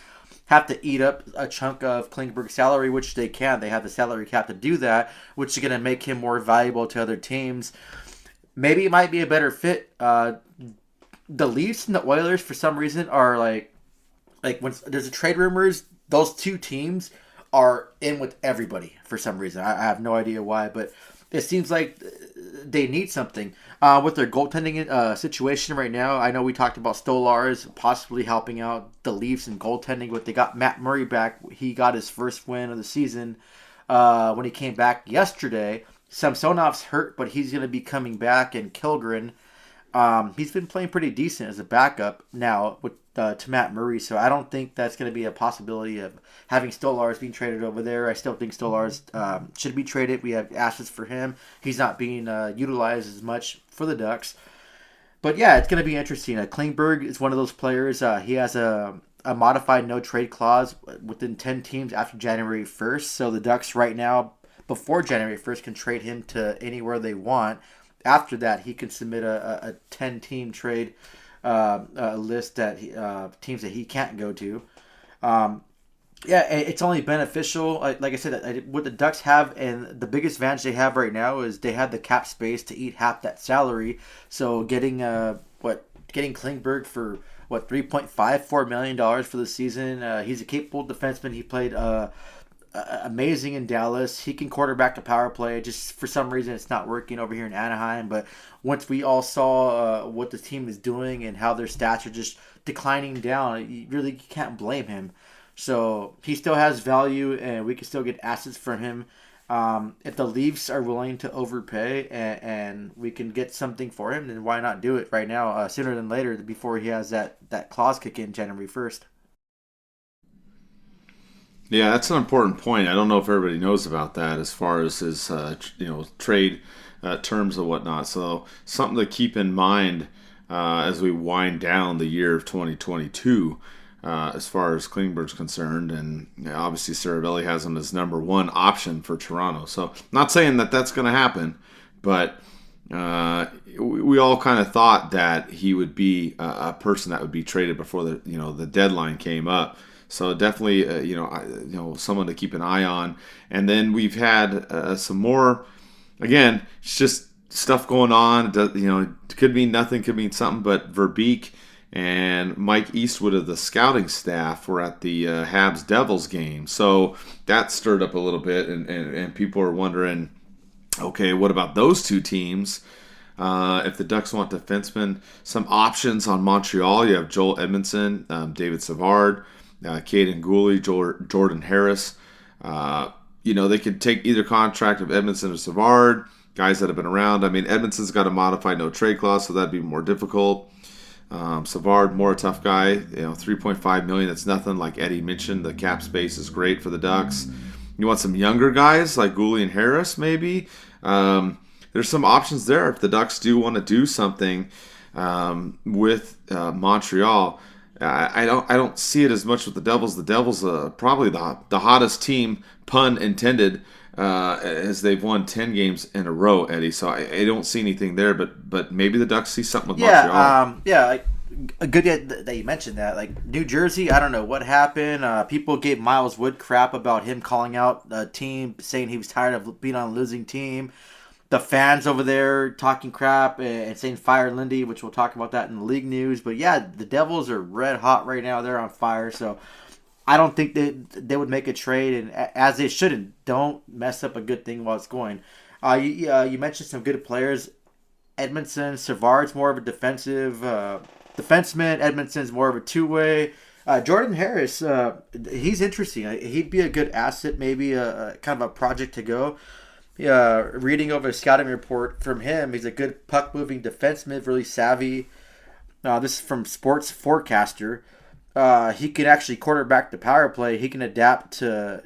have to eat up a chunk of Klingberg's salary, which they can. They have the salary cap to do that, which is going to make him more valuable to other teams. Maybe it might be a better fit. The Leafs and the Oilers, for some reason, are like when there's a trade rumors, those two teams are in with everybody for some reason. I have no idea why, but it seems like they need something. With their goaltending situation right now, I know we talked about Stolarz possibly helping out the Leafs in goaltending, but they got Matt Murray back. He got his first win of the season when he came back yesterday. Samsonov's hurt, but he's going to be coming back, and Kilgren, he's been playing pretty decent as a backup now with to Matt Murray, so I don't think that's going to be a possibility of having Stolarz being traded over there. I still think Stolarz should be traded. We have assets for him. He's not being utilized as much for the Ducks. But yeah, it's going to be interesting. Klingberg is one of those players. He has a modified no-trade clause within 10 teams after January 1st, so the Ducks right now, before January 1st, can trade him to anywhere they want. After that, he can submit a 10-team trade list that teams that he can't go to. It's only beneficial. Like I said, what the Ducks have, and the biggest advantage they have right now is they have the cap space to eat half that salary. So getting Klingberg for $3.54 million for the season. He's a capable defenseman. He played amazing in Dallas. He can quarterback the power play. Just for some reason, it's not working over here in Anaheim. But once we all saw what the team is doing and how their stats are just declining down, you really can't blame him. So he still has value, and we can still get assets from him. If the Leafs are willing to overpay and we can get something for him, then why not do it right now, sooner than later, before he has that clause kick in January 1st. Yeah, that's an important point. I don't know if everybody knows about that as far as his trade terms and whatnot. So something to keep in mind as we wind down the year of 2022. As far as Klingberg's concerned, and obviously Cervelli has him as number one option for Toronto. So, not saying that that's going to happen, but we all kind of thought that he would be a person that would be traded before the deadline came up. So definitely someone to keep an eye on. And then we've had some more. Again, it's just stuff going on. It could mean nothing, could mean something, but Verbeek and Mike Eastwood of the scouting staff were at the Habs Devils game. So that stirred up a little bit, and people are wondering, okay, what about those two teams? If the Ducks want defensemen, some options on Montreal. You have Joel Edmondson, David Savard, Caden Gooley, Jordan Harris. They could take either contract of Edmondson or Savard, guys that have been around. I mean, Edmondson's got a modified no trade clause, so that'd be more difficult. Savard, more a tough guy. $3.5 million. That's nothing. Like Eddie mentioned, the cap space is great for the Ducks. You want some younger guys like Gooley and Harris, maybe. There's some options there if the Ducks do want to do something with Montreal. I don't see it as much with the Devils. The Devils are probably the hottest team, pun intended, as they've won 10 games in a row, Eddie. So I don't see anything there, but maybe the Ducks see something with Montreal. A good that you mentioned that. Like New Jersey, I don't know what happened. People gave Miles Wood crap about him calling out the team, saying he was tired of being on a losing team. The fans over there talking crap and saying fire Lindy, which we'll talk about that in the league news. But yeah, the Devils are red hot right now. They're on fire. So I don't think they would make a trade, and as they shouldn't. Don't mess up a good thing while it's going. You mentioned some good players. Edmondson, Savard's more of a defensive defenseman. Edmondson's more of a two-way. Jordan Harris, he's interesting. He'd be a good asset, maybe a kind of a project to go. Reading over a scouting report from him, he's a good puck-moving defenseman, really savvy. This is from Sports Forecaster. He can actually quarterback the power play. He can adapt to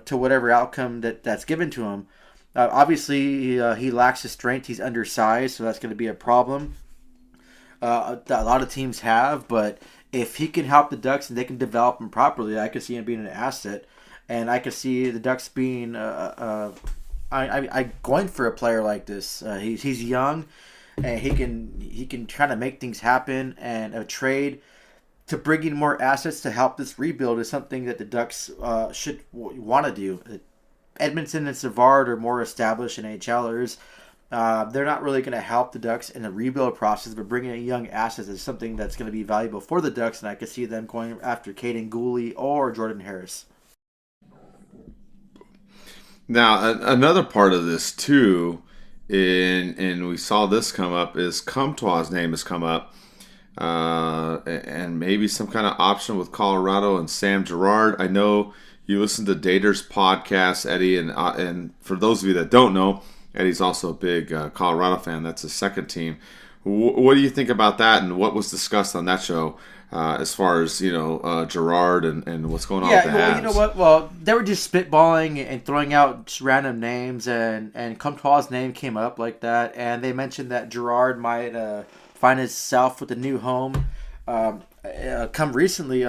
whatever outcome that's given to him. Obviously, he lacks his strength. He's undersized, so that's going to be a problem. A lot of teams have, but if he can help the Ducks and they can develop him properly, I could see him being an asset, and I could see the Ducks being going for a player like this. He's young, and he can try to make things happen. And a trade to bring in more assets to help this rebuild is something that the Ducks should want to do. Edmondson and Savard are more established NHLers. They're not really going to help the Ducks in the rebuild process, but bringing in young assets is something that's going to be valuable for the Ducks, and I could see them going after Caden Gooley or Jordan Harris. Now, another part of this, too, and we saw this come up, is Comtois's name has come up. And maybe some kind of option with Colorado and Sam Girard. I know you listen to Dater's podcast, Eddie, and for those of you that don't know, Eddie's also a big Colorado fan. That's his second team. What do you think about that, and what was discussed on that show as far as Girard and what's going on with the Habs? Well, you know what? Well, they were just spitballing and throwing out just random names, and Comtois's name came up like that, and they mentioned that Girard might find himself with a new home. Come recently,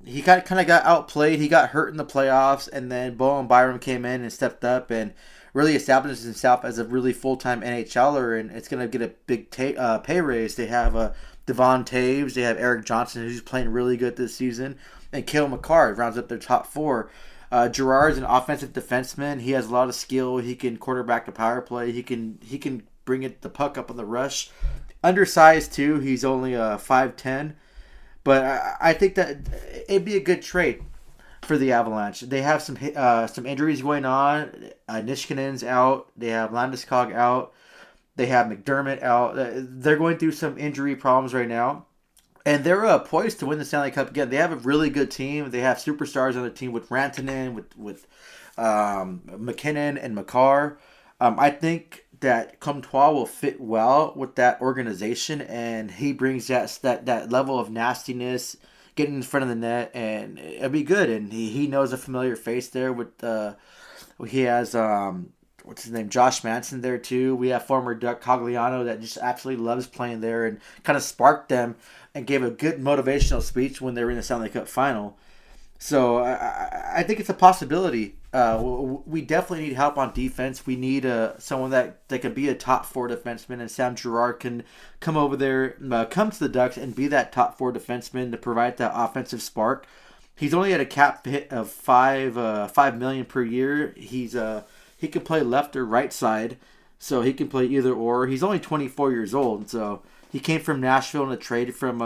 he kind of got outplayed. He got hurt in the playoffs, and then Bowen Byram came in and stepped up and really established himself as a really full-time NHLer, and it's going to get a big pay raise. They have Devon Taves, they have Eric Johnson, who's playing really good this season, and Cale Makar rounds up their top four. Girard's an offensive defenseman. He has a lot of skill. He can quarterback the power play. He can bring the puck up on the rush. Undersized too. He's only 5'10", but I think that it'd be a good trade for the Avalanche. They have some injuries going on. Nishkinen's out. They have Landeskog out. They have McDermott out. They're going through some injury problems right now, and they're poised to win the Stanley Cup again. They have a really good team. They have superstars on the team with Rantanen, with McKinnon and Makar. I think that Comtois will fit well with that organization, and he brings that level of nastiness, getting in front of the net, and it'll be good. And he knows a familiar face there with he has what's his name, Josh Manson there too. We have former Duck Cogliano that just absolutely loves playing there and kind of sparked them and gave a good motivational speech when they were in the Stanley Cup final. So I think it's a possibility. We definitely need help on defense. We need someone that can be a top four defenseman, and Sam Girard can come over there, come to the Ducks and be that top four defenseman to provide that offensive spark. He's only at a cap hit of $5 million per year. He can play left or right side, so he can play either or. He's only 24 years old, so he came from Nashville in a trade from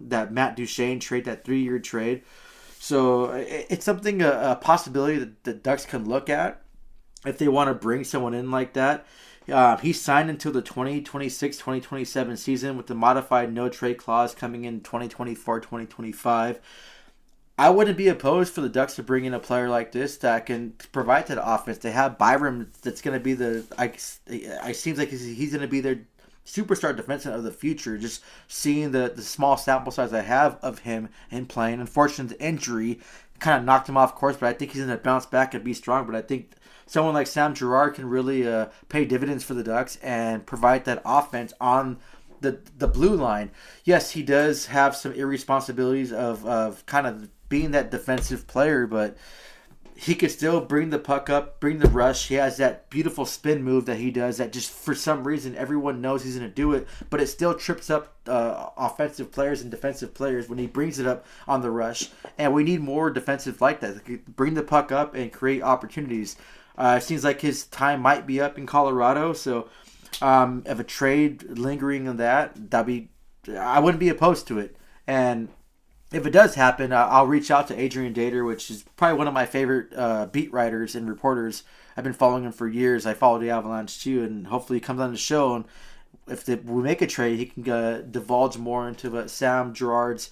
that Matt Duchene trade, that 3-year trade. So it's something, a possibility that the Ducks can look at if they want to bring someone in like that. He's signed until the 2026-2027 season with the modified no-trade clause coming in 2024-2025. I wouldn't be opposed for the Ducks to bring in a player like this that can provide to the offense. They have Byram that's going to be it seems like he's going to be their superstar defenseman of the future. Just seeing the small sample size I have of him in playing. Unfortunately, the injury kind of knocked him off course, but I think he's going to bounce back and be strong. But I think someone like Sam Girard can really pay dividends for the Ducks and provide that offense on the blue line. Yes, he does have some irresponsibilities of kind of being that defensive player, but he could still bring the puck up, bring the rush. He has that beautiful spin move that he does that just for some reason everyone knows he's going to do it, but it still trips up offensive players and defensive players when he brings it up on the rush. And we need more defensive like that. Bring the puck up and create opportunities. It seems like his time might be up in Colorado, so if a trade lingering on that, I wouldn't be opposed to it. And if it does happen, I'll reach out to Adrian Dater, which is probably one of my favorite beat writers and reporters. I've been following him for years. I follow the Avalanche too, and hopefully he comes on the show. And if we make a trade, he can divulge more into Sam Girard's,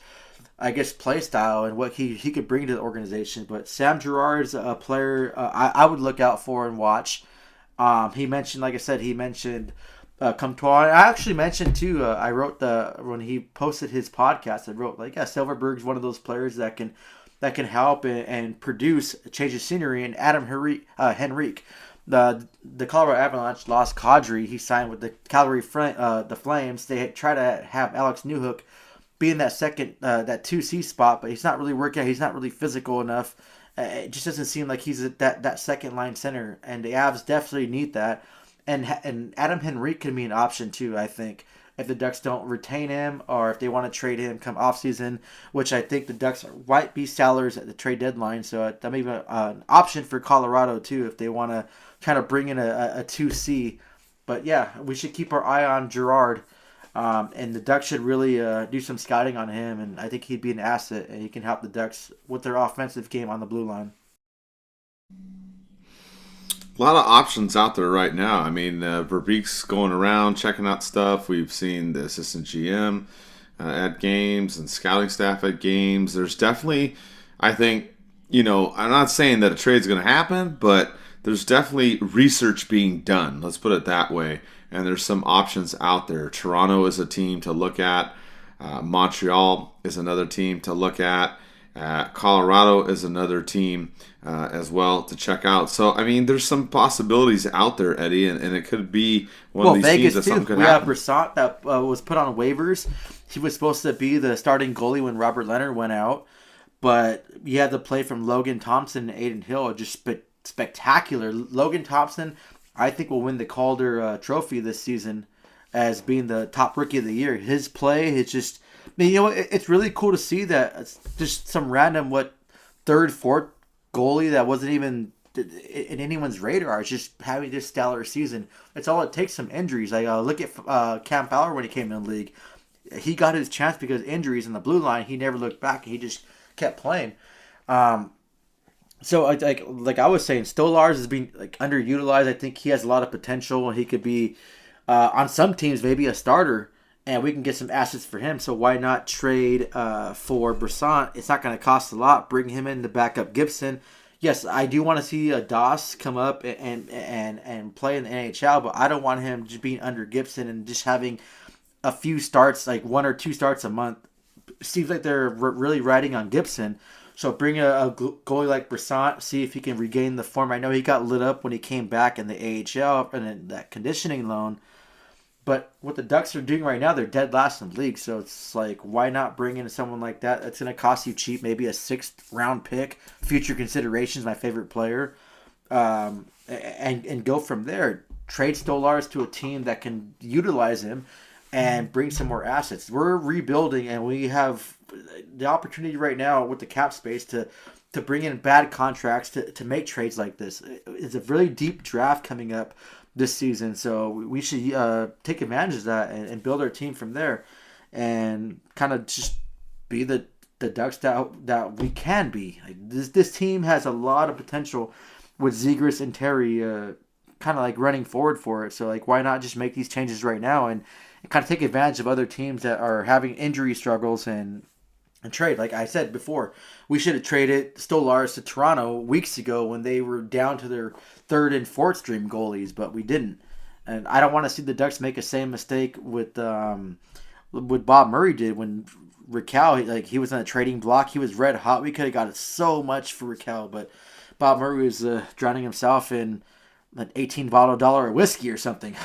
I guess, play style and what he could bring to the organization. But Sam Girard's a player I would look out for and watch. He mentioned, like I said, Comtois. I actually mentioned too. I wrote when he posted his podcast. I wrote Silverberg's one of those players that can help and produce change of scenery. And Adam Henrique, the Colorado Avalanche lost Kadri. He signed with the Calgary the Flames. They tried to have Alex Newhook be in that second that 2C spot, but he's not really working out. He's not really physical enough. It just doesn't seem like he's that second line center. And the Avs definitely need that. And Adam Henrique can be an option too, I think, if the Ducks don't retain him or if they want to trade him come offseason, which I think the Ducks might be sellers at the trade deadline. So that may be an option for Colorado too if they want to kind of bring in a 2C. But yeah, we should keep our eye on Girard. And the Ducks should really do some scouting on him. And I think he'd be an asset and he can help the Ducks with their offensive game on the blue line. A lot of options out there right now. I mean, Verbeek's going around checking out stuff. We've seen the assistant GM at games and scouting staff at games. There's definitely, I think, I'm not saying that a trade's going to happen, but there's definitely research being done. Let's put it that way. And there's some options out there. Toronto is a team to look at. Montreal is another team to look at. Colorado is another team as well to check out. So, I mean, there's some possibilities out there, Eddie, and it could be one of these Vegas teams that something could we happen. We have Brissant that was put on waivers. He was supposed to be the starting goalie when Robert Leonard went out, but you had the play from Logan Thompson and Aiden Hill, just spectacular. Logan Thompson, I think, will win the Calder Trophy this season as being the top rookie of the year. His play is just... it's really cool to see that it's just some random third, fourth goalie that wasn't even in anyone's radar. It's just having this stellar season. It's all it takes. Some injuries. Look at Cam Fowler when he came in the league. He got his chance because injuries in the blue line. He never looked back. He just kept playing. So like I was saying, Stolarz is being underutilized. I think he has a lot of potential. He could be on some teams maybe a starter. And we can get some assets for him, so why not trade for Brissant? It's not going to cost a lot. Bring him in to back up Gibson. Yes, I do want to see Doss come up and play in the NHL, but I don't want him just being under Gibson and just having a few starts, like 1 or 2 starts a month. seems like they're really riding on Gibson. So bring a goalie like Brisant, see if he can regain the form. I know he got lit up when he came back in the AHL and in that conditioning loan. But what the Ducks are doing right now, they're dead last in the league. So it's like, why not bring in someone like that? That's going to cost you cheap, maybe a 6th round pick. Future considerations, my favorite player. And go from there. Trade Stolarz to a team that can utilize him and bring some more assets. We're rebuilding, and we have the opportunity right now with the cap space to bring in bad contracts to make trades like this. It's a really deep draft coming up this season, so we should take advantage of that and build our team from there and kind of just be the Ducks that we can be. Like this team has a lot of potential with Zegras and Terry kind of like running forward for it. So like, why not just make these changes right now and kind of take advantage of other teams that are having injury struggles and trade. Like I said before, we should have traded Stolarz to Toronto weeks ago when they were down to their 3rd and 4th string goalies, but we didn't. And I don't want to see the Ducks make the same mistake with Bob Murray did when Raquel, he was on a trading block. He was red hot. We could have got so much for Raquel, but Bob Murray was drowning himself in an $18 whiskey or something.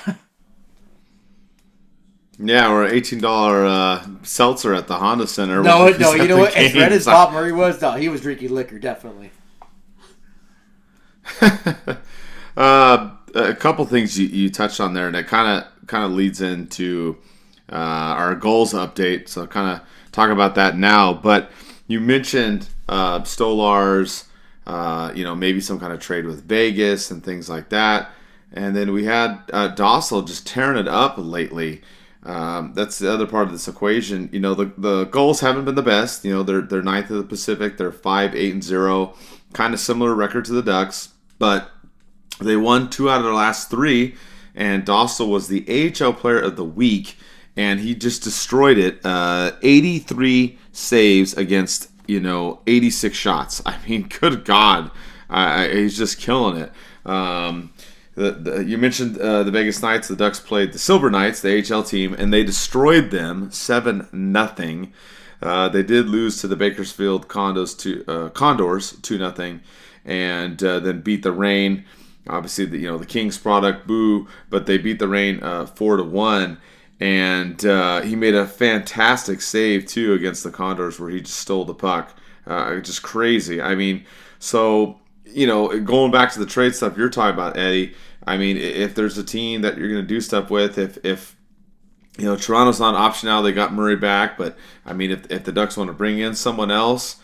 Yeah, or an $18 seltzer at the Honda Center. No, you know what? As red as Bob Murray was, no, he was drinking liquor, definitely. A couple things you touched on there, and it kind of leads into our goals update. So kind of talk about that now. But you mentioned Stolarz, maybe some kind of trade with Vegas and things like that. And then we had Dossel just tearing it up lately. That's the other part of this equation. The goals haven't been the best. They're 9th of the Pacific. They're 5-8-0, kind of similar record to the Ducks, but they won 2 out of their last 3. And Dossel was the AHL Player of the Week, and he just destroyed it. 83 saves against 86 shots. I mean, good God, he's just killing it. You mentioned the Vegas Knights. The Ducks played the Silver Knights, the AHL team, and they destroyed them 7-0. They did lose to the Bakersfield Condors 2-0, and then beat the Reign. Obviously, the Kings product, boo, but they beat the Reign 4-1. And he made a fantastic save too against the Condors, where he just stole the puck. Just crazy. I mean, so. Going back to the trade stuff you're talking about, Eddie, I mean, if there's a team that you're going to do stuff with, if Toronto's not an option now, they got Murray back, but I mean, if the Ducks want to bring in someone else,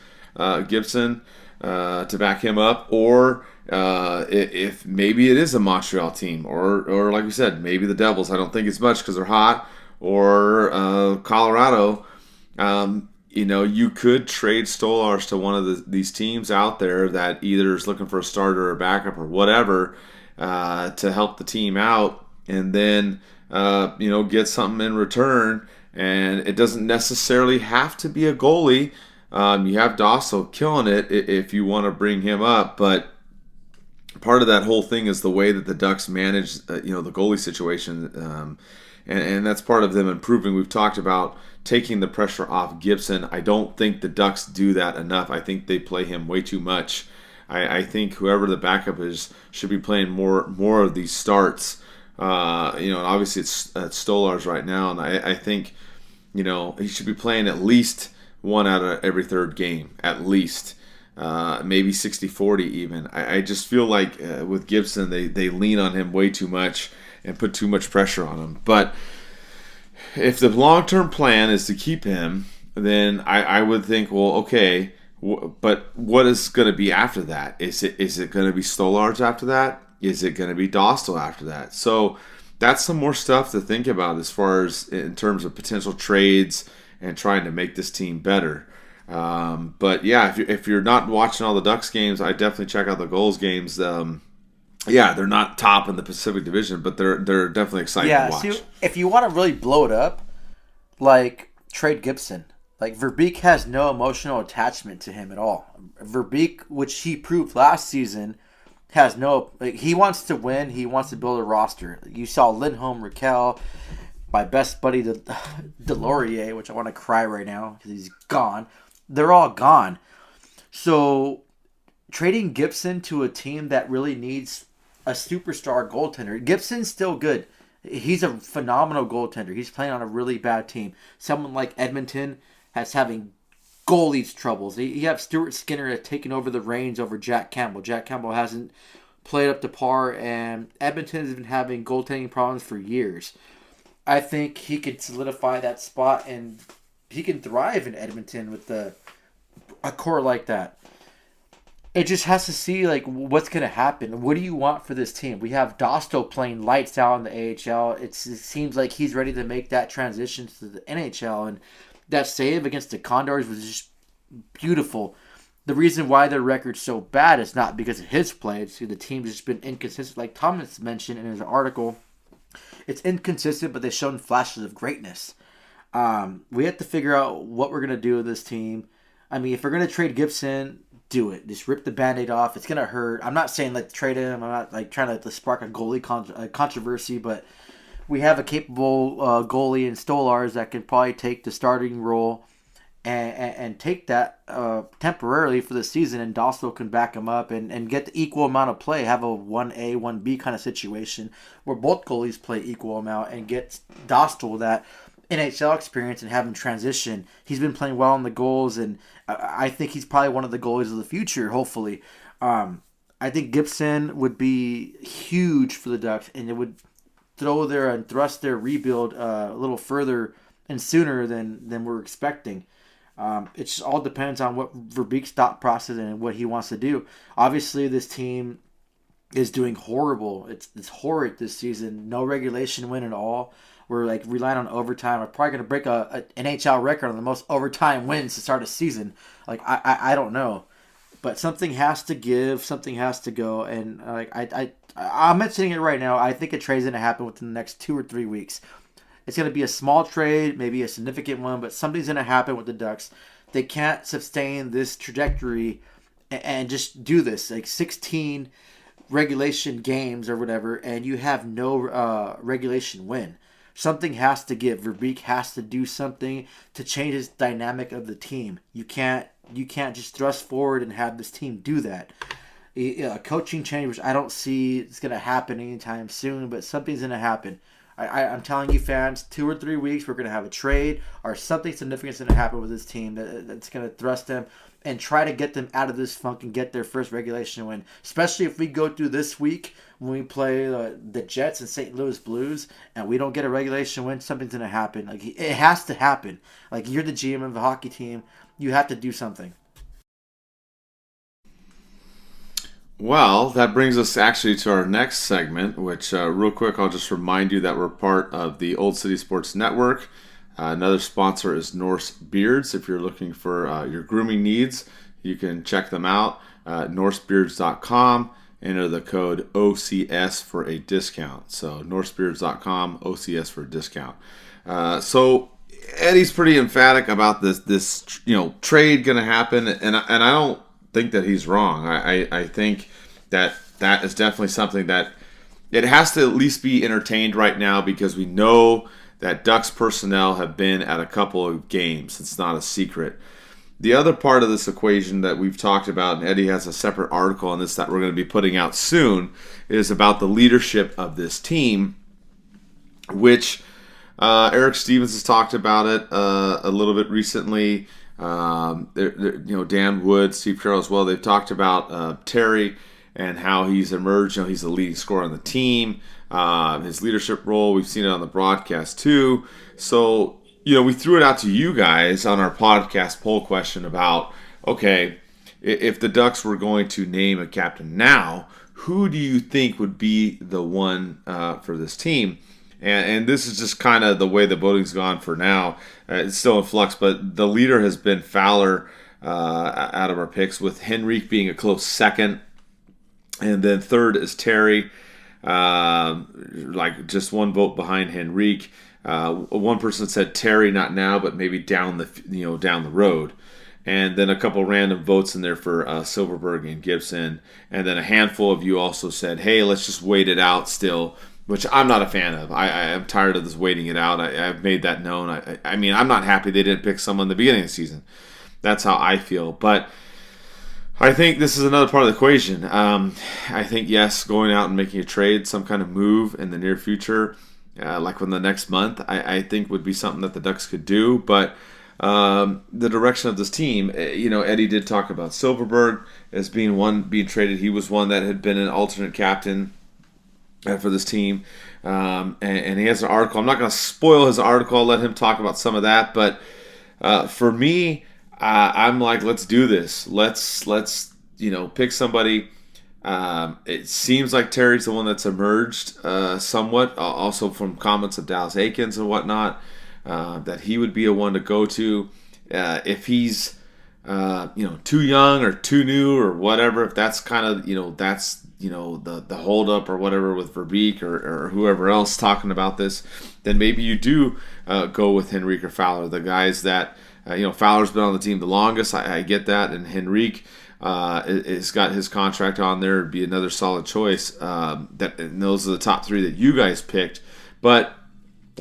Gibson, to back him up, or if maybe it is a Montreal team, or like we said, maybe the Devils, I don't think it's much because they're hot, or Colorado, you could trade Stolarz to one of these teams out there that either is looking for a starter or a backup or whatever to help the team out, and then get something in return. And it doesn't necessarily have to be a goalie. You have Dossel killing it if you want to bring him up, but part of that whole thing is the way that the Ducks manage the goalie situation, and that's part of them improving. We've talked about taking the pressure off Gibson. I don't think the Ducks do that enough. I think they play him way too much. I think whoever the backup is should be playing more of these starts. And obviously it's Stolarz right now, and I think he should be playing at least 1 out of every 3rd game, at least. Maybe 60-40 even. I just feel like with Gibson, they lean on him way too much and put too much pressure on him. But if the long-term plan is to keep him, then I would think, well, okay, but what is going to be after that? Is it going to be Stolarz after that? Is it going to be Dossel after that? So that's some more stuff to think about as far as in terms of potential trades and trying to make this team better. But yeah, if you're not watching all the Ducks games, I definitely check out the goals games. They're not top in the Pacific Division, but they're definitely exciting to watch. See, if you want to really blow it up, like trade Gibson. Like Verbeek has no emotional attachment to him at all. Verbeek, which he proved last season, has no. He wants to win. He wants to build a roster. You saw Lindholm, Raquel. my best buddy Delorier, which I want to cry right now because he's gone. They're all gone. So trading Gibson to a team that really needs a superstar goaltender. Gibson's still good. He's a phenomenal goaltender. He's playing on a really bad team. Someone like Edmonton has having goalies troubles. You have Stuart Skinner taking over the reins over Jack Campbell. Jack Campbell hasn't played up to par, and Edmonton has been having goaltending problems for years. I think he could solidify that spot, and he can thrive in Edmonton with a core like that. It just has to see like what's going to happen. What do you want for this team? We have Dosto playing lights out in the AHL. It seems like he's ready to make that transition to the NHL, and that save against the Condors was just beautiful. The reason why their record's so bad is not because of his play. It's the team's just been inconsistent. Like Thomas mentioned in his article, it's inconsistent, but they've shown flashes of greatness. We have to figure out what we're going to do with this team. I mean, if we're going to trade Gibson, do it. Just rip the Band-Aid off. It's going to hurt. I'm not saying let's trade him. I'm not like trying to spark a goalie controversy, but we have a capable goalie in Stolars that can probably take the starting role and take that temporarily for the season, and Dostal can back him up and get the equal amount of play, have a 1A, 1B kind of situation where both goalies play equal amount and get Dostal that NHL experience and have him transition. He's been playing well in the goals, and I think he's probably one of the goalies of the future, hopefully. I think Gibson would be huge for the Ducks, and it would thrust their rebuild a little further and sooner than we're expecting. It just all depends on what Verbeek's thought process and what he wants to do. Obviously, this team is doing horrible. It's horrid this season. No regulation win at all. We're like relying on overtime. We're probably going to break an NHL record on the most overtime wins to start a season. Like I don't know, but something has to give. Something has to go. And I'm mentioning it right now. I think a trade's going to happen within the next 2 or 3 weeks. It's going to be a small trade, maybe a significant one, but something's going to happen with the Ducks. They can't sustain this trajectory and just do this. Like 16 regulation games or whatever, and you have no regulation win. Something has to give. Verbeek has to do something to change his dynamic of the team. You can't just thrust forward and have this team do that. A coaching change, which I don't see is going to happen anytime soon, but something's going to happen. I'm telling you, fans, 2 or 3 weeks, we're going to have a trade or something significant is going to happen with this team that's going to thrust them and try to get them out of this funk and get their first regulation win. Especially if we go through this week when we play the Jets and St. Louis Blues and we don't get a regulation win, something's going to happen. Like it has to happen. Like you're the GM of the hockey team. You have to do something. Well, that brings us actually to our next segment, which real quick, I'll just remind you that we're part of the Old City Sports Network. Another sponsor is Norse Beards. If you're looking for your grooming needs, you can check them out at norsebeards.com. Enter the code OCS for a discount. So norsebeards.com, OCS for a discount. So Eddie's pretty emphatic about this trade going to happen, and I don't think that he's wrong. I think that is definitely something that it has to at least be entertained right now because we know that Ducks personnel have been at a couple of games. It's not a secret. The other part of this equation that we've talked about, and Eddie has a separate article on this that we're going to be putting out soon, is about the leadership of this team, which Eric Stevens has talked about it a little bit recently. Dan Wood, Steve Carroll as well. They've talked about Terry and how he's emerged. He's the leading scorer on the team. His leadership role, we've seen it on the broadcast too. So, we threw it out to you guys on our podcast poll question about, okay, if the Ducks were going to name a captain now, who do you think would be the one for this team? And this is just kind of the way the voting's gone for now. It's still in flux, but the leader has been Fowler out of our picks, with Henrique being a close second. And then third is Terry, just one vote behind Henrique. One person said Terry, not now, but maybe down the road. And then a couple random votes in there for Silverberg and Gibson. And then a handful of you also said, hey, let's just wait it out still. which I'm not a fan of. I am tired of this waiting it out. I've made that known. I mean, I'm not happy they didn't pick someone at the beginning of the season. That's how I feel. But I think this is another part of the equation. I think, yes, going out and making a trade, some kind of move in the near future, like within the next month, I think would be something that the Ducks could do. But the direction of this team, Eddie did talk about Silverberg as being traded. He was one that had been an alternate captain for this team, and he has an article. I'm not going to spoil his article. I'll let him talk about some of that. But for me, I'm like, let's do this. Let's pick somebody. It seems like Terry's the one that's emerged somewhat, also from comments of Dallas Aikens and whatnot, that he would be a one to go to if he's too young or too new or whatever. If that's kind of the holdup or whatever with Verbeek or whoever else talking about this, then maybe you do go with Henrique or Fowler, the guys that Fowler's been on the team the longest. I get that, and Henrique has got his contract on there. It'd be another solid choice. And those are the top three that you guys picked. But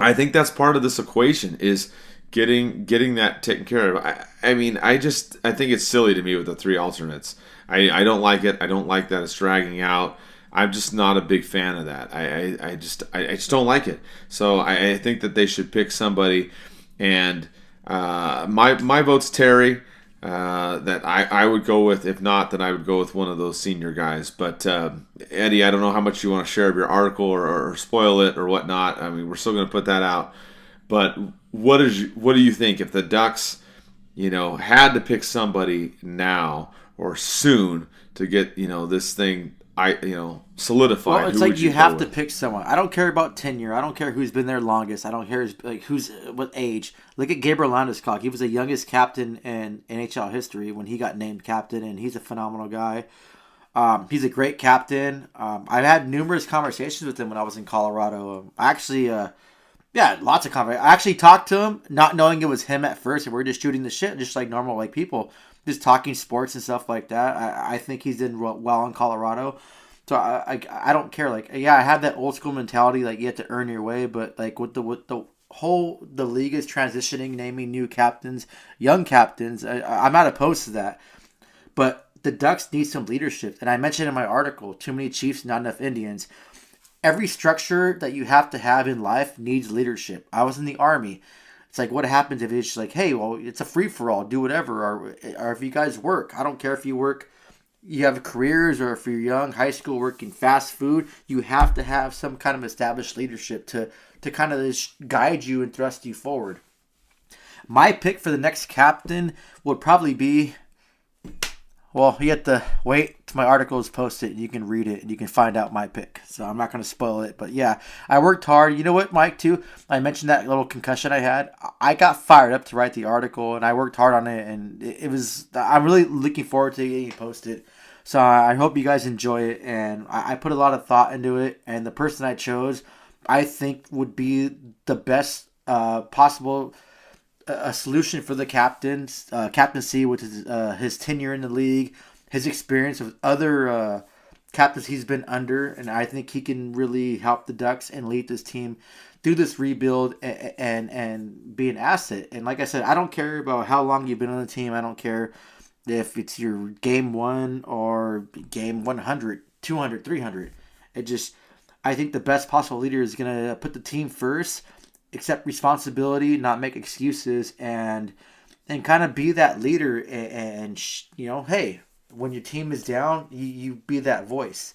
I think that's part of this equation is getting that taken care of. I think it's silly to me with the three alternates. I don't like it. I don't like that it's dragging out. I'm just not a big fan of that. I just don't like it. So I think that they should pick somebody. And my vote's Terry. That I would go with. If not, then I would go with one of those senior guys. But Eddie, I don't know how much you want to share of your article or spoil it or whatnot. I mean, we're still going to put that out. But what do you think if the Ducks, had to pick somebody now or soon to get this thing solidified? Well, it's like you have to pick someone. I don't care about tenure. I don't care who's been there longest. I don't care who's what age. Look at Gabriel Landeskog. He was the youngest captain in NHL history when he got named captain, and he's a phenomenal guy. He's a great captain. I've had numerous conversations with him when I was in Colorado. Lots of conversations. I actually talked to him, not knowing it was him at first, and we're just shooting the shit, just like normal people, just talking sports and stuff like that. I think he's done well in Colorado. So I don't care. I have that old school mentality. You have to earn your way, but with the league is transitioning, naming new captains, young captains. I'm not opposed to that, but the Ducks need some leadership. And I mentioned in my article, too many Chiefs, not enough Indians. Every structure that you have to have in life needs leadership. I was in the Army. It's like, what happens if it's just like, hey, well, it's a free-for-all, do whatever, or if you guys work. I don't care if you have careers or if you're young, high school, working fast food. You have to have some kind of established leadership to kind of just guide you and thrust you forward. My pick for the next captain would probably be, well, you have to wait till my article is posted and you can read it and you can find out my pick. So I'm not going to spoil it. But yeah, I worked hard. You know what, Mike, too? I mentioned that little concussion I had. I got fired up to write the article and I worked hard on it. And I'm really looking forward to getting it posted. So I hope you guys enjoy it. And I put a lot of thought into it. And the person I chose, I think, would be the best possible a solution for the captaincy, which is his tenure in the league, his experience with other captains he's been under, and I think he can really help the Ducks and lead this team through this rebuild and be an asset. And like I said, I don't care about how long you've been on the team. I don't care if it's your game 1 or game 100, 200, 300. I think the best possible leader is going to put the team first, accept responsibility, not make excuses, and kind of be that leader. And hey, when your team is down, you be that voice.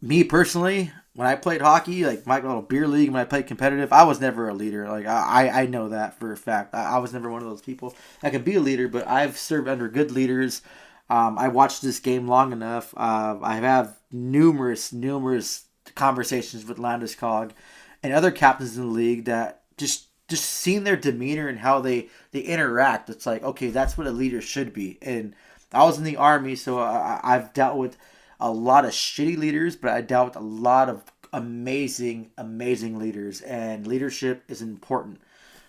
Me personally, when I played hockey, like my little beer league, when I played competitive, I was never a leader. Like I know that for a fact. I was never one of those people that could be a leader, but I've served under good leaders. I watched this game long enough. I have numerous conversations with Landeskog and other captains in the league that just seeing their demeanor and how they interact. It's like, okay, that's what a leader should be. And I was in the Army, so I've dealt with a lot of shitty leaders, but I dealt with a lot of amazing leaders, and leadership is important.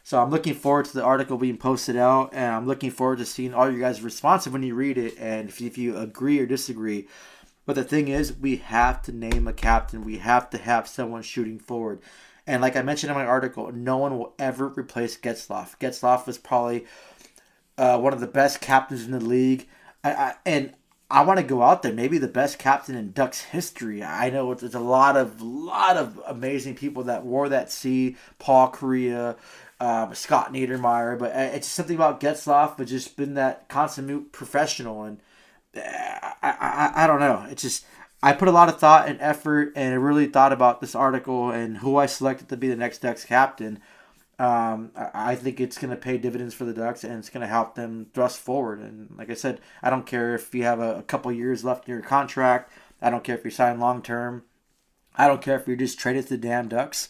So I'm looking forward to the article being posted out, and I'm looking forward to seeing all you guys' responses when you read it, and if you agree or disagree. But the thing is, we have to name a captain. We have to have someone shooting forward. And like I mentioned in my article, no one will ever replace Getzlaf. Getzlaf was probably one of the best captains in the league. And I want to go out there, maybe the best captain in Ducks history. I know there's a lot of amazing people that wore that C. Paul Correa, Scott Niedermayer, but it's something about Getzlaf, but just been that consummate professional. And I don't know. It's just I put a lot of thought and effort, and I really thought about this article and who I selected to be the next Ducks captain. I think it's going to pay dividends for the Ducks, and it's going to help them thrust forward. And like I said, I don't care if you have a couple years left in your contract. I don't care if you sign long term. I don't care if you're just traded to the damn Ducks.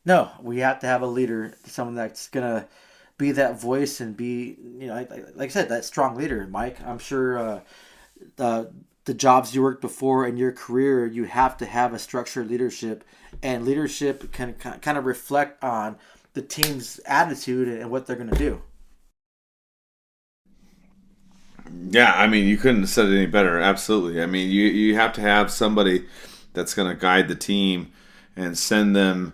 No, we have to have a leader, someone that's going to be that voice and be, like I said, that strong leader, Mike. I'm sure the jobs you worked before in your career, you have to have a structured leadership, and leadership can kind of reflect on the team's attitude and what they're going to do. Yeah, I mean, you couldn't have said it any better. Absolutely. I mean, you have to have somebody that's going to guide the team and send them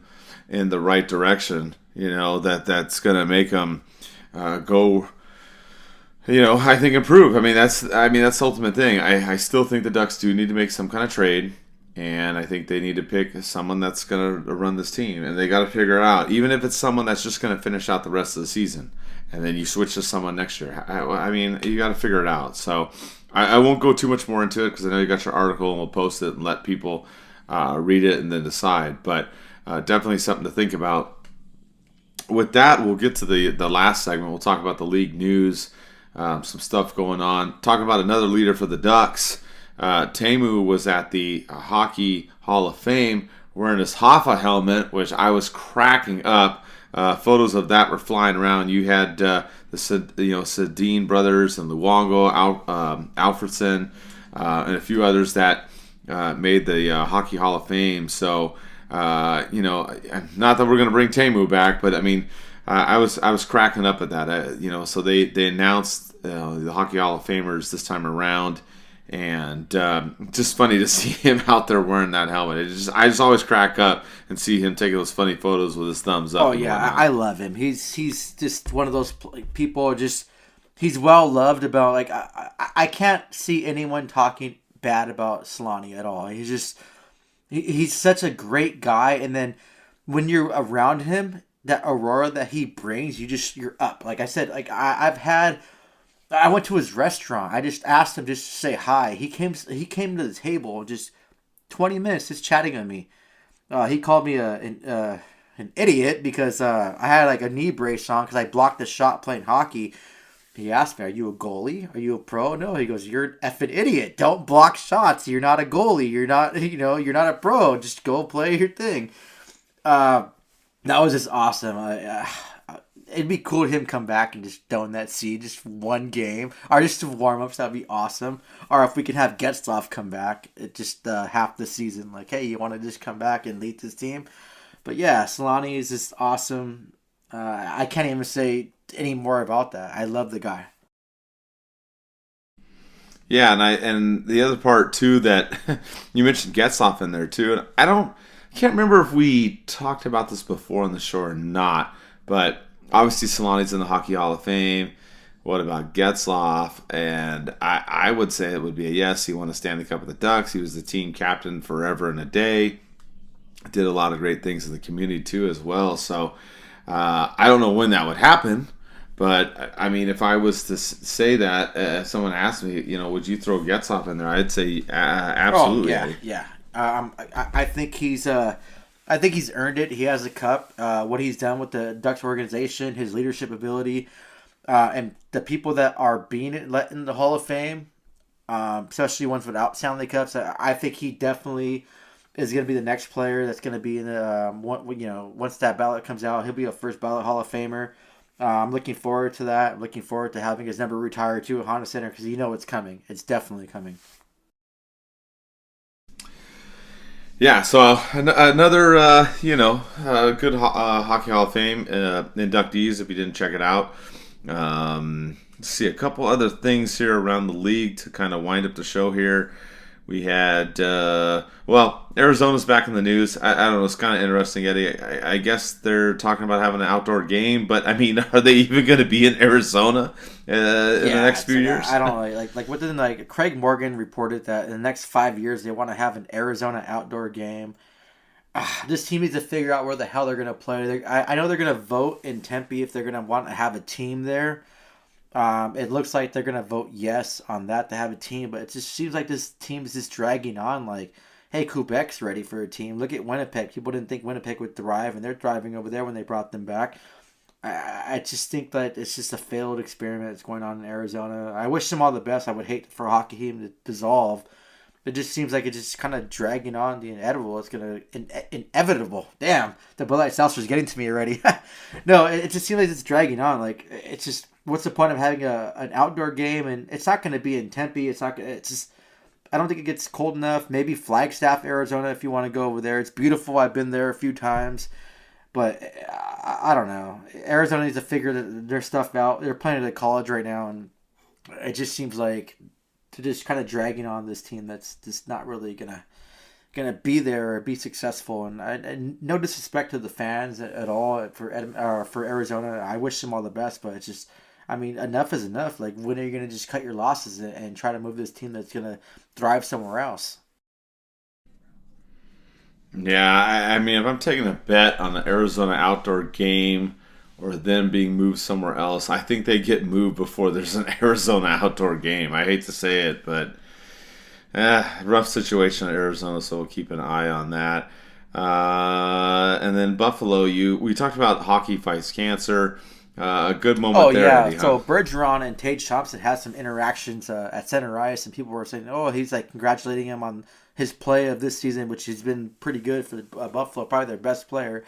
in the right direction. That's going to make them go. I think improve. I mean, that's the ultimate thing. I still think the Ducks do need to make some kind of trade. And I think they need to pick someone that's going to run this team. And they got to figure it out. Even if it's someone that's just going to finish out the rest of the season. And then you switch to someone next year. I mean, you got to figure it out. So I won't go too much more into it because I know you got your article and we'll post it and let people read it and then decide. But definitely something to think about. With that, we'll get to the last segment. We'll talk about the league news, some stuff going on. Talk about another leader for the Ducks. Teemu was at the Hockey Hall of Fame wearing his Hoffa helmet, which I was cracking up. Photos of that were flying around. You had the Sedin brothers and Luongo, Alfredson, and a few others that made the Hockey Hall of Fame. So, not that we're going to bring Teemu back, but I mean, I was cracking up at that. So they announced the Hockey Hall of Famers this time around. And just funny to see him out there wearing that helmet. I just always crack up and see him taking those funny photos with his thumbs up. Oh yeah, I love him. He's just one of those people. Just he's well loved. About I can't see anyone talking bad about Solani at all. He's such a great guy. And then when you're around him, that aurora that he brings, you're up. Like I said, I went to his restaurant. I just asked him just to say hi. He came to the table just 20 minutes just chatting with me. He called me an idiot because I had a knee brace on because I blocked the shot playing hockey. He asked me, "Are you a goalie? Are you a pro?" No. He goes, "You're an effing idiot. Don't block shots. You're not a goalie. You're not you're not a pro. Just go play your thing." That was just awesome. It'd be cool to him come back and just throw in that seed, just one game, or just to warm ups. That'd be awesome. Or if we could have Getzlaf come back, just half the season, hey, you want to just come back and lead this team? But yeah, Solani is just awesome. I can't even say any more about that. I love the guy. Yeah, and the other part too that you mentioned Getzlaf in there too, and I can't remember if we talked about this before on the show or not, but. Obviously, Solani's in the Hockey Hall of Fame. What about Getzlaf? And I would say it would be a yes. He won a Stanley Cup with the Ducks. He was the team captain forever and a day. Did a lot of great things in the community, too, as well. So, I don't know when that would happen. But, I mean, if I was to say that, if someone asked me, would you throw Getzlaf in there? I'd say absolutely. Oh, yeah. I think he's... I think he's earned it. He has a cup. What he's done with the Ducks organization, his leadership ability, and the people that are being let in the Hall of Fame, especially ones without Stanley Cups. I think he definitely is going to be the next player that's going to be in the once that ballot comes out, he'll be a first ballot Hall of Famer. I'm looking forward to that. I'm looking forward to having his number retired too at Honda Center because it's coming. It's definitely coming. Yeah, so another, good Hockey Hall of Fame inductees, if you didn't check it out. Let's see, a couple other things here around the league to kind of wind up the show here. We had, Arizona's back in the news. I don't know. It's kind of interesting, Eddie. I guess they're talking about having an outdoor game, but I mean, are they even going to be in Arizona in the next few years? I don't know. Like what did Craig Morgan reported that in the next 5 years they want to have an Arizona outdoor game. This team needs to figure out where the hell they're going to play. I know they're going to vote in Tempe if they're going to want to have a team there. It looks like they're going to vote yes on that to have a team, but it just seems like this team is just dragging on. Like, hey, Quebec's ready for a team. Look at Winnipeg. People didn't think Winnipeg would thrive, and they're thriving over there when they brought them back. I just think that it's just a failed experiment that's going on in Arizona. I wish them all the best. I would hate for a hockey team to dissolve. It just seems like it's just kind of dragging on the inevitable. It's going to... inevitable. Damn. The Bud Light Seltzer's getting to me already. No, it just seems like it's dragging on. Like, it's just... What's the point of having an outdoor game? And it's not going to be in Tempe. It's not. It's just. I don't think it gets cold enough. Maybe Flagstaff, Arizona, if you want to go over there. It's beautiful. I've been there a few times, but I don't know. Arizona needs to figure their stuff out. They're playing at a college right now, and it just seems like to just kind of dragging on this team that's just not really gonna be there or be successful. And no disrespect to the fans at all for Arizona. I wish them all the best, but it's just. I mean, enough is enough. Like, when are you going to just cut your losses and try to move this team that's going to thrive somewhere else? Yeah, I mean, if I'm taking a bet on the Arizona outdoor game or them being moved somewhere else, I think they get moved before there's an Arizona outdoor game. I hate to say it, but rough situation in Arizona, so we'll keep an eye on that. And then Buffalo, we talked about hockey fights cancer. A good moment there. Oh, yeah. Eddie, So Bergeron and Tage Thompson had some interactions at center ice, and people were saying, he's like congratulating him on his play of this season, which has been pretty good for the Buffalo, probably their best player.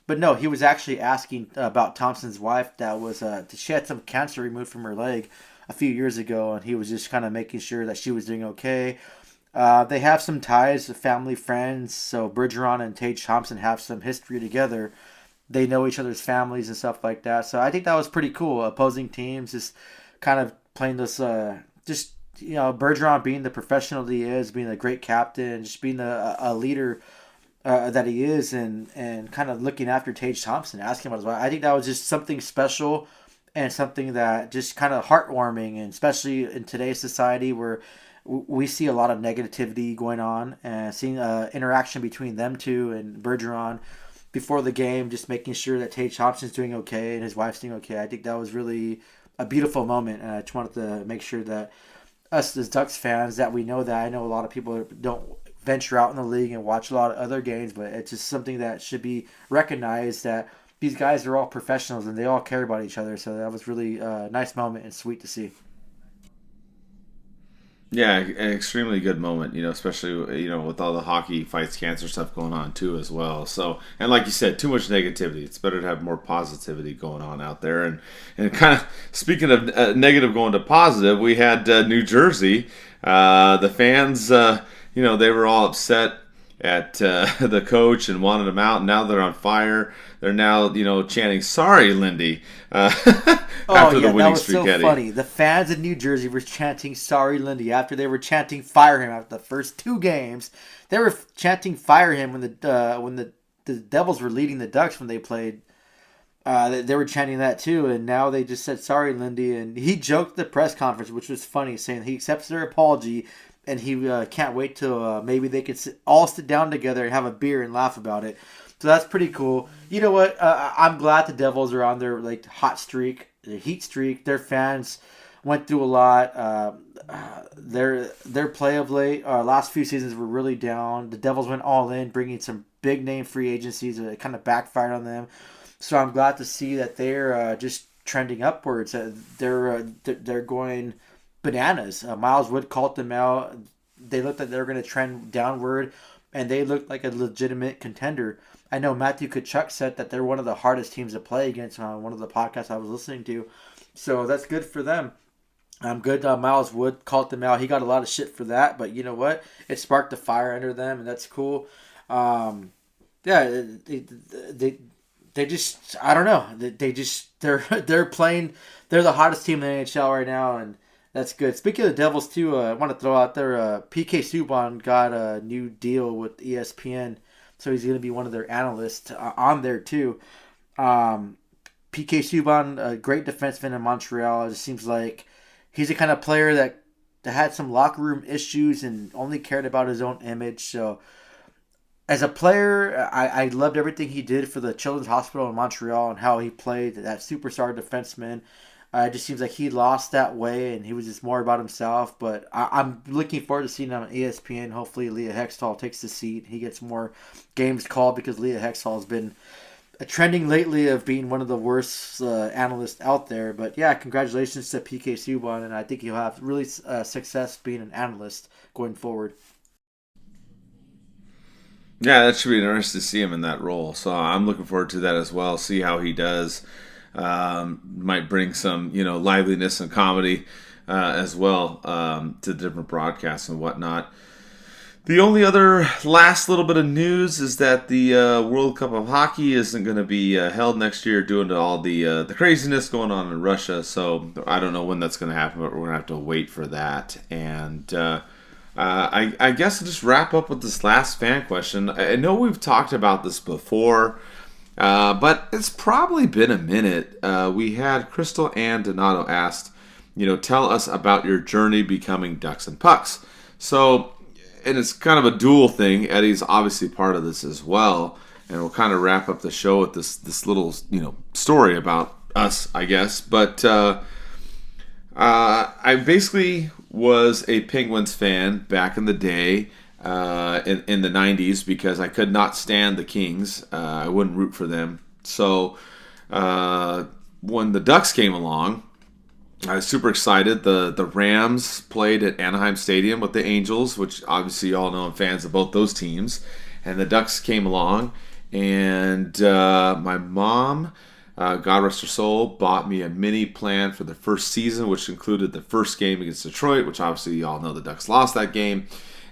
But no, he was actually asking about Thompson's wife that was she had some cancer removed from her leg a few years ago, and he was just kind of making sure that she was doing okay. They have some ties, family, friends, so Bergeron and Tage Thompson have some history together. They know each other's families and stuff like that. So I think that was pretty cool. Opposing teams just kind of playing this, Bergeron being the professional that he is, being a great captain, just being a leader that he is, and kind of looking after Tage Thompson, asking about his wife. I think that was just something special and something that just kind of heartwarming, and especially in today's society where we see a lot of negativity going on, and seeing interaction between them two and Bergeron before the game, just making sure that Tage Thompson's doing okay and his wife's doing okay. I think that was really a beautiful moment, and I just wanted to make sure that us as Ducks fans, that we know that. I know a lot of people don't venture out in the league and watch a lot of other games, but it's just something that should be recognized, that these guys are all professionals and they all care about each other. So that was really a nice moment and sweet to see. Yeah, an extremely good moment, especially, with all the hockey fights cancer stuff going on too as well. So, and like you said, too much negativity. It's better to have more positivity going on out there. And kind of speaking of negative going to positive, we had New Jersey. The fans, they were all upset at the coach and wanted him out. And now they're on fire. They're now, chanting, "Sorry, Lindy." After the winning streak, that was so funny. The fans in New Jersey were chanting "Sorry, Lindy" after they were chanting "Fire him" after the first two games. They were chanting "Fire him" when the Devils were leading the Ducks when they played. They were chanting that too, and now they just said "Sorry, Lindy." And he joked at the press conference, which was funny, saying he accepts their apology and he can't wait till maybe they could all sit down together and have a beer and laugh about it. So that's pretty cool. You know what? I'm glad the Devils are on their hot streak, their heat streak. Their fans went through a lot. Their play of late, last few seasons were really down. The Devils went all in, bringing some big name free agencies. It kind of backfired on them. So I'm glad to see that they're just trending upwards. They're going bananas. Miles Wood called them out. They looked like they were going to trend downward, and they looked like a legitimate contender. I know Matthew Tkachuk said that they're one of the hardest teams to play against on one of the podcasts I was listening to. So that's good for them. Good. Miles Wood called them out. He got a lot of shit for that, but you know what? It sparked a fire under them, and that's cool. They just, I don't know. They're playing. They're the hottest team in the NHL right now, and That's good. Speaking of the Devils, too, I want to throw out there PK Subban got a new deal with ESPN, so he's going to be one of their analysts on there, too. PK Subban, a great defenseman in Montreal. It just seems like he's the kind of player that had some locker room issues and only cared about his own image. So, as a player, I loved everything he did for the Children's Hospital in Montreal and how he played that superstar defenseman. It just seems like he lost that way and he was just more about himself. But I'm looking forward to seeing him on ESPN. Hopefully, Leah Hextall takes the seat. He gets more games called because Leah Hextall has been trending lately of being one of the worst analysts out there. But yeah, congratulations to PK Subban, and I think he'll have really success being an analyst going forward. Yeah, that should be interesting to see him in that role. So I'm looking forward to that as well. See how he does. Might bring some, liveliness and comedy as well to different broadcasts and whatnot. The only other last little bit of news is that the World Cup of Hockey isn't going to be held next year due to all the craziness going on in Russia. So I don't know when that's going to happen, but we're going to have to wait for that. And I guess I'll just wrap up with this last fan question. I know we've talked about this before, but it's probably been a minute. We had Crystal Ann Donato asked, tell us about your journey becoming Ducks and Pucks. So, and it's kind of a dual thing. Eddie's obviously part of this as well. And we'll kind of wrap up the show with this little, story about us, I guess. But I basically was a Penguins fan back in the day, in the 90s, because I could not stand the Kings. I wouldn't root for them. So when the Ducks came along, I was super excited. The Rams played at Anaheim Stadium with the Angels, which obviously you all know I'm fans of both those teams. And the Ducks came along, and my mom, God rest her soul, bought me a mini plan for the first season, which included the first game against Detroit, which obviously you all know the Ducks lost that game.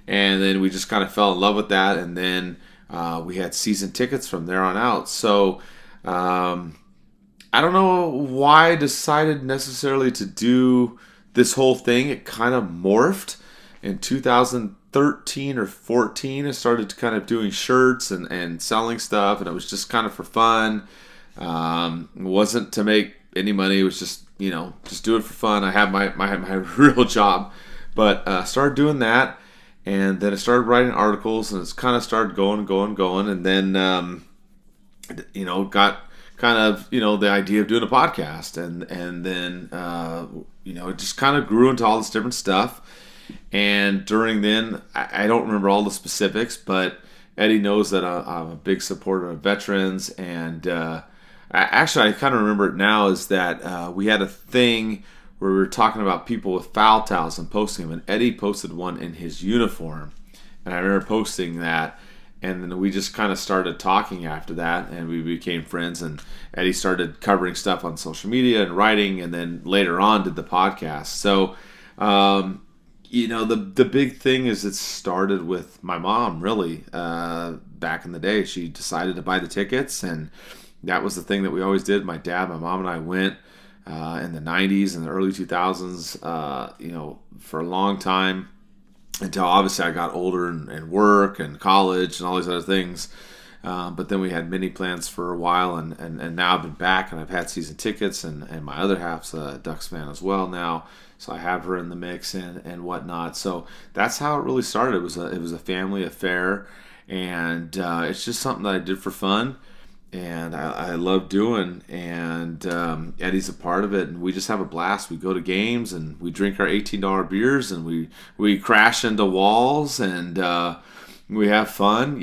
And then we just kind of fell in love with that, and then we had season tickets from there on out. So I don't know why I decided necessarily to do this whole thing. It kind of morphed in 2013 or 14. I started kind of doing shirts and selling stuff, and it was just kind of for fun. It wasn't to make any money. It was just, just do it for fun. I had my real job, but started doing that, and then I started writing articles, and it's kind of started going, and then got kind of the idea of doing a podcast, and then it just kind of grew into all this different stuff. And during then, I don't remember all the specifics, but Eddie knows that I'm a big supporter of veterans, and I kind of remember it now, is that we had a thing where we were talking about people with foul towels and posting them, and Eddie posted one in his uniform, and I remember posting that, and then we just kind of started talking after that, and we became friends, and Eddie started covering stuff on social media and writing, and then later on did the podcast. So the big thing is it started with my mom, really, back in the day. She decided to buy the tickets, and that was the thing that we always did. My dad, my mom, and I went in the 90s and the early 2000s, for a long time, until obviously I got older and work and college and all these other things. But then we had mini plans for a while, and now I've been back, and I've had season tickets, and my other half's a Ducks fan as well now. So I have her in the mix and whatnot. So that's how it really started. It was a family affair, and it's just something that I did for fun, and I love doing. And Eddie's a part of it, and we just have a blast. We go to games, and we drink our $18 beers, and we crash into walls, and we have fun,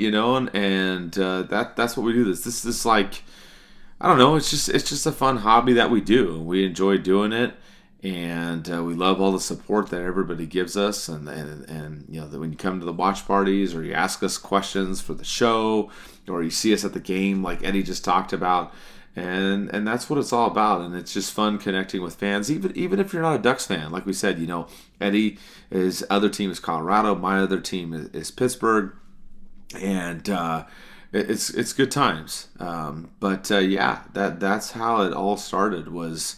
and that's what we do. This is like, I don't know. It's just a fun hobby that we do. We enjoy doing it. And we love all the support that everybody gives us, and when you come to the watch parties, or you ask us questions for the show, or you see us at the game like Eddie just talked about, and that's what it's all about. And it's just fun connecting with fans, even if you're not a Ducks fan. Like we said, Eddie, his other team is Colorado, my other team is Pittsburgh, and it's good times. But that's how it all started, was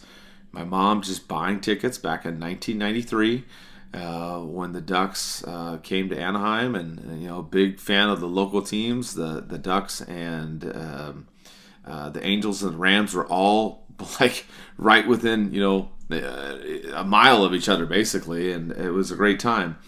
my mom just buying tickets back in 1993 when the Ducks came to Anaheim, and big fan of the local teams, the Ducks and the Angels and the Rams were all like right within a mile of each other basically, and it was a great time.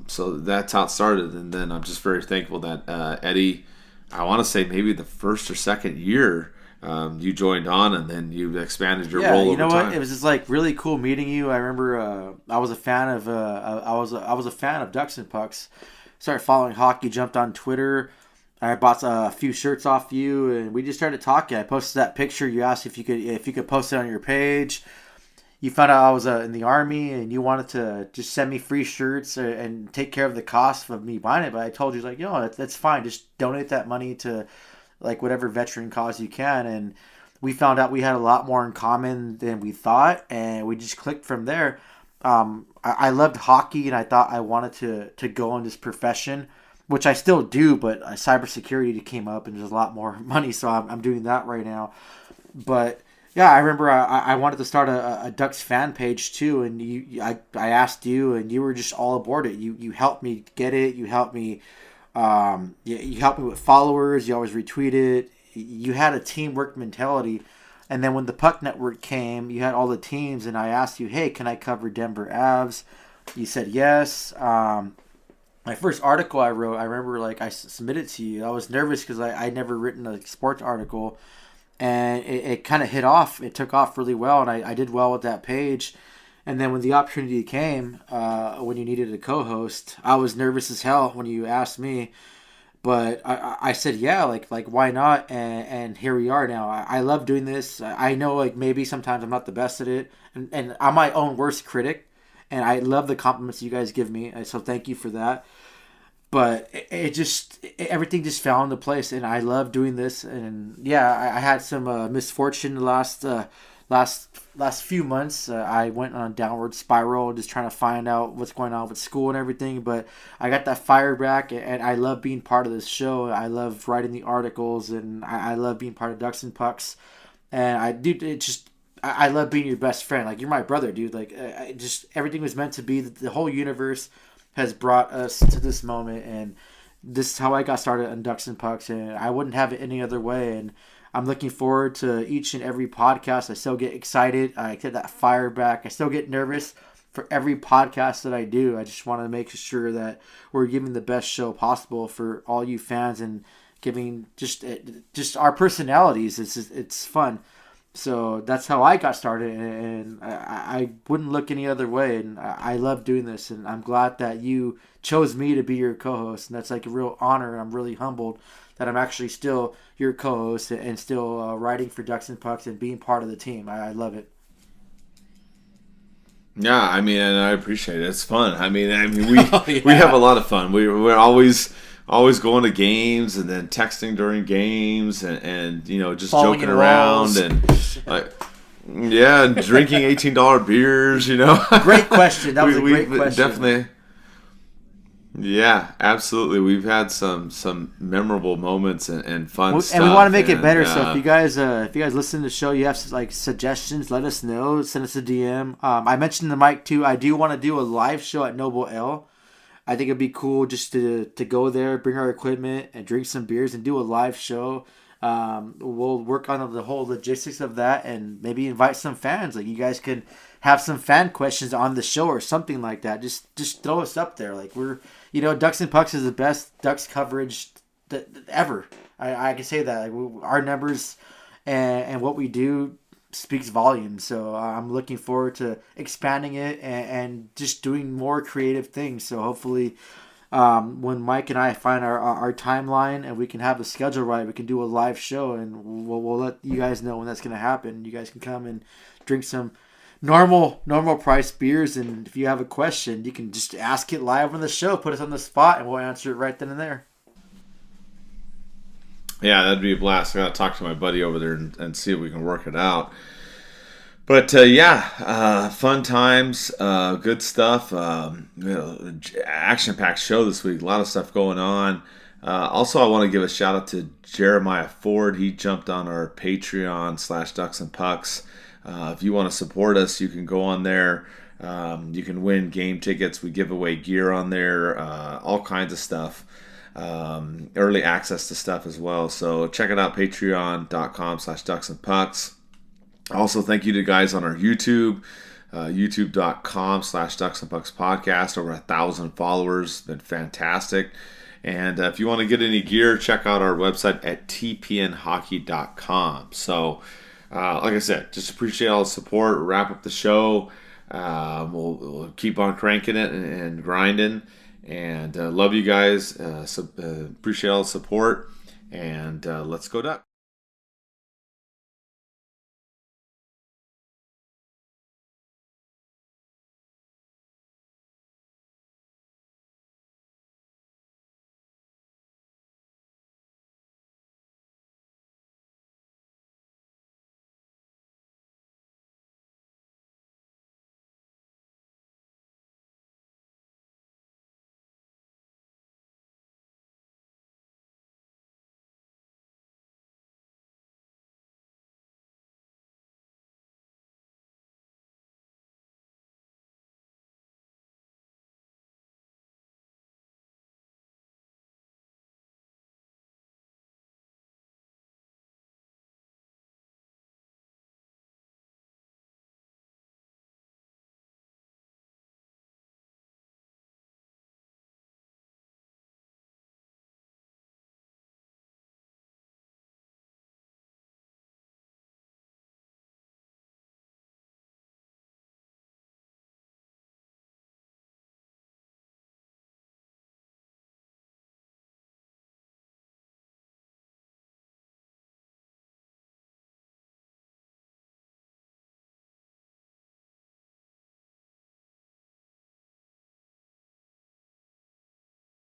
So that's how it started, and then I'm just very thankful that Eddie, I want to say maybe the first or second year, you joined on, and then you expanded your role over time. Yeah, you know what? It was just like really cool meeting you. I remember I was a fan of I was a fan of Ducks and Pucks. Started following hockey, jumped on Twitter. I bought a few shirts off you, and we just started talking. I posted that picture. You asked if you could post it on your page. You found out I was in the Army, and you wanted to just send me free shirts and take care of the cost of me buying it. But I told you, that's fine. Just donate that money to like whatever veteran cause you can. And we found out we had a lot more in common than we thought, and we just clicked from there. I loved hockey, and I thought I wanted to go in this profession, which I still do, but cybersecurity came up, and there's a lot more money, so I'm doing that right now. But yeah, I remember I wanted to start a Ducks fan page too, and I asked you, and you were just all aboard it. You helped me get it. You helped me. You helped me with followers. You always retweet it. You had a teamwork mentality. And then when the Puck Network came, you had all the teams, and I asked you, hey, can I cover Denver Avs? You said yes. My first article I wrote, I remember I submitted to you. I was nervous because I'd never written a sports article. And it kind of hit off. It took off really well, and I did well with that page. And then when the opportunity came, when you needed a co-host, I was nervous as hell when you asked me. But I said, yeah, like why not? And here we are now. I love doing this. I know maybe sometimes I'm not the best at it. And I'm my own worst critic. And I love the compliments you guys give me. So thank you for that. But everything just fell into place, and I love doing this. And yeah, I had some misfortune the last few months. I went on a downward spiral, just trying to find out what's going on with school and everything. But I got that fire back, and I love being part of this show. I love writing the articles, and I love being part of Ducks and Pucks. And I love being your best friend. Like, you're my brother, dude. Like, just everything was meant to be. The whole universe has brought us to this moment, and this is how I got started on Ducks and Pucks, and I wouldn't have it any other way. And I'm looking forward to each and every podcast. I still get excited. I get that fire back. I still get nervous for every podcast that I do. I just want to make sure that we're giving the best show possible for all you fans, and giving just our personalities. It's fun. So that's how I got started, and I wouldn't look any other way, and I love doing this, and I'm glad that you chose me to be your co-host, and that's like a real honor, and I'm really humbled that I'm actually still your co-host and still writing for Ducks and Pucks and being part of the team. I love it. Yeah, I mean, and I appreciate it. It's fun. I mean, we have a lot of fun. We're always going to games, and then texting during games, and just Falling joking around, and and drinking $18 beers. Great question. That was a great question. Definitely. Yeah, absolutely. We've had some memorable moments and fun stuff. And we want to make it better. So if you guys listen to the show, you have suggestions, let us know. Send us a DM. I mentioned the mic too. I do want to do a live show at Noble L. I think it'd be cool just to go there, bring our equipment, and drink some beers and do a live show. We'll work on the whole logistics of that, and maybe invite some fans. Like, you guys can have some fan questions on the show or something like that. Just throw us up there. Like, we're, Ducks and Pucks is the best Ducks coverage ever. I can say that. Like, our numbers and what we do speaks volumes. So I'm looking forward to expanding it and just doing more creative things. So hopefully, when Mike and I find our timeline and we can have the schedule right, we can do a live show, and we'll let you guys know when that's going to happen. You guys can come and drink some normal price beers, and if you have a question, you can just ask it live on the show, put us on the spot, and we'll answer it right then and there. Yeah, that'd be a blast. I got to talk to my buddy over there and see if we can work it out. But fun times, good stuff. Action-packed show this week. A lot of stuff going on. Also, I want to give a shout out to Jeremiah Ford. He jumped on our Patreon /Ducks and Pucks. If you want to support us, you can go on there. You can win game tickets. We give away gear on there, all kinds of stuff. Early access to stuff as well. So check it out, patreon.com/DucksNPucks. Also, thank you to guys on our YouTube, youtube.com/DucksNPucks podcast. Over 1,000 followers. Been fantastic. And if you want to get any gear, check out our website at tpnhockey.com. So, like I said, just appreciate all the support. Wrap up the show. We'll keep on cranking it and grinding. And love you guys. Appreciate all the support. And let's go Ducks.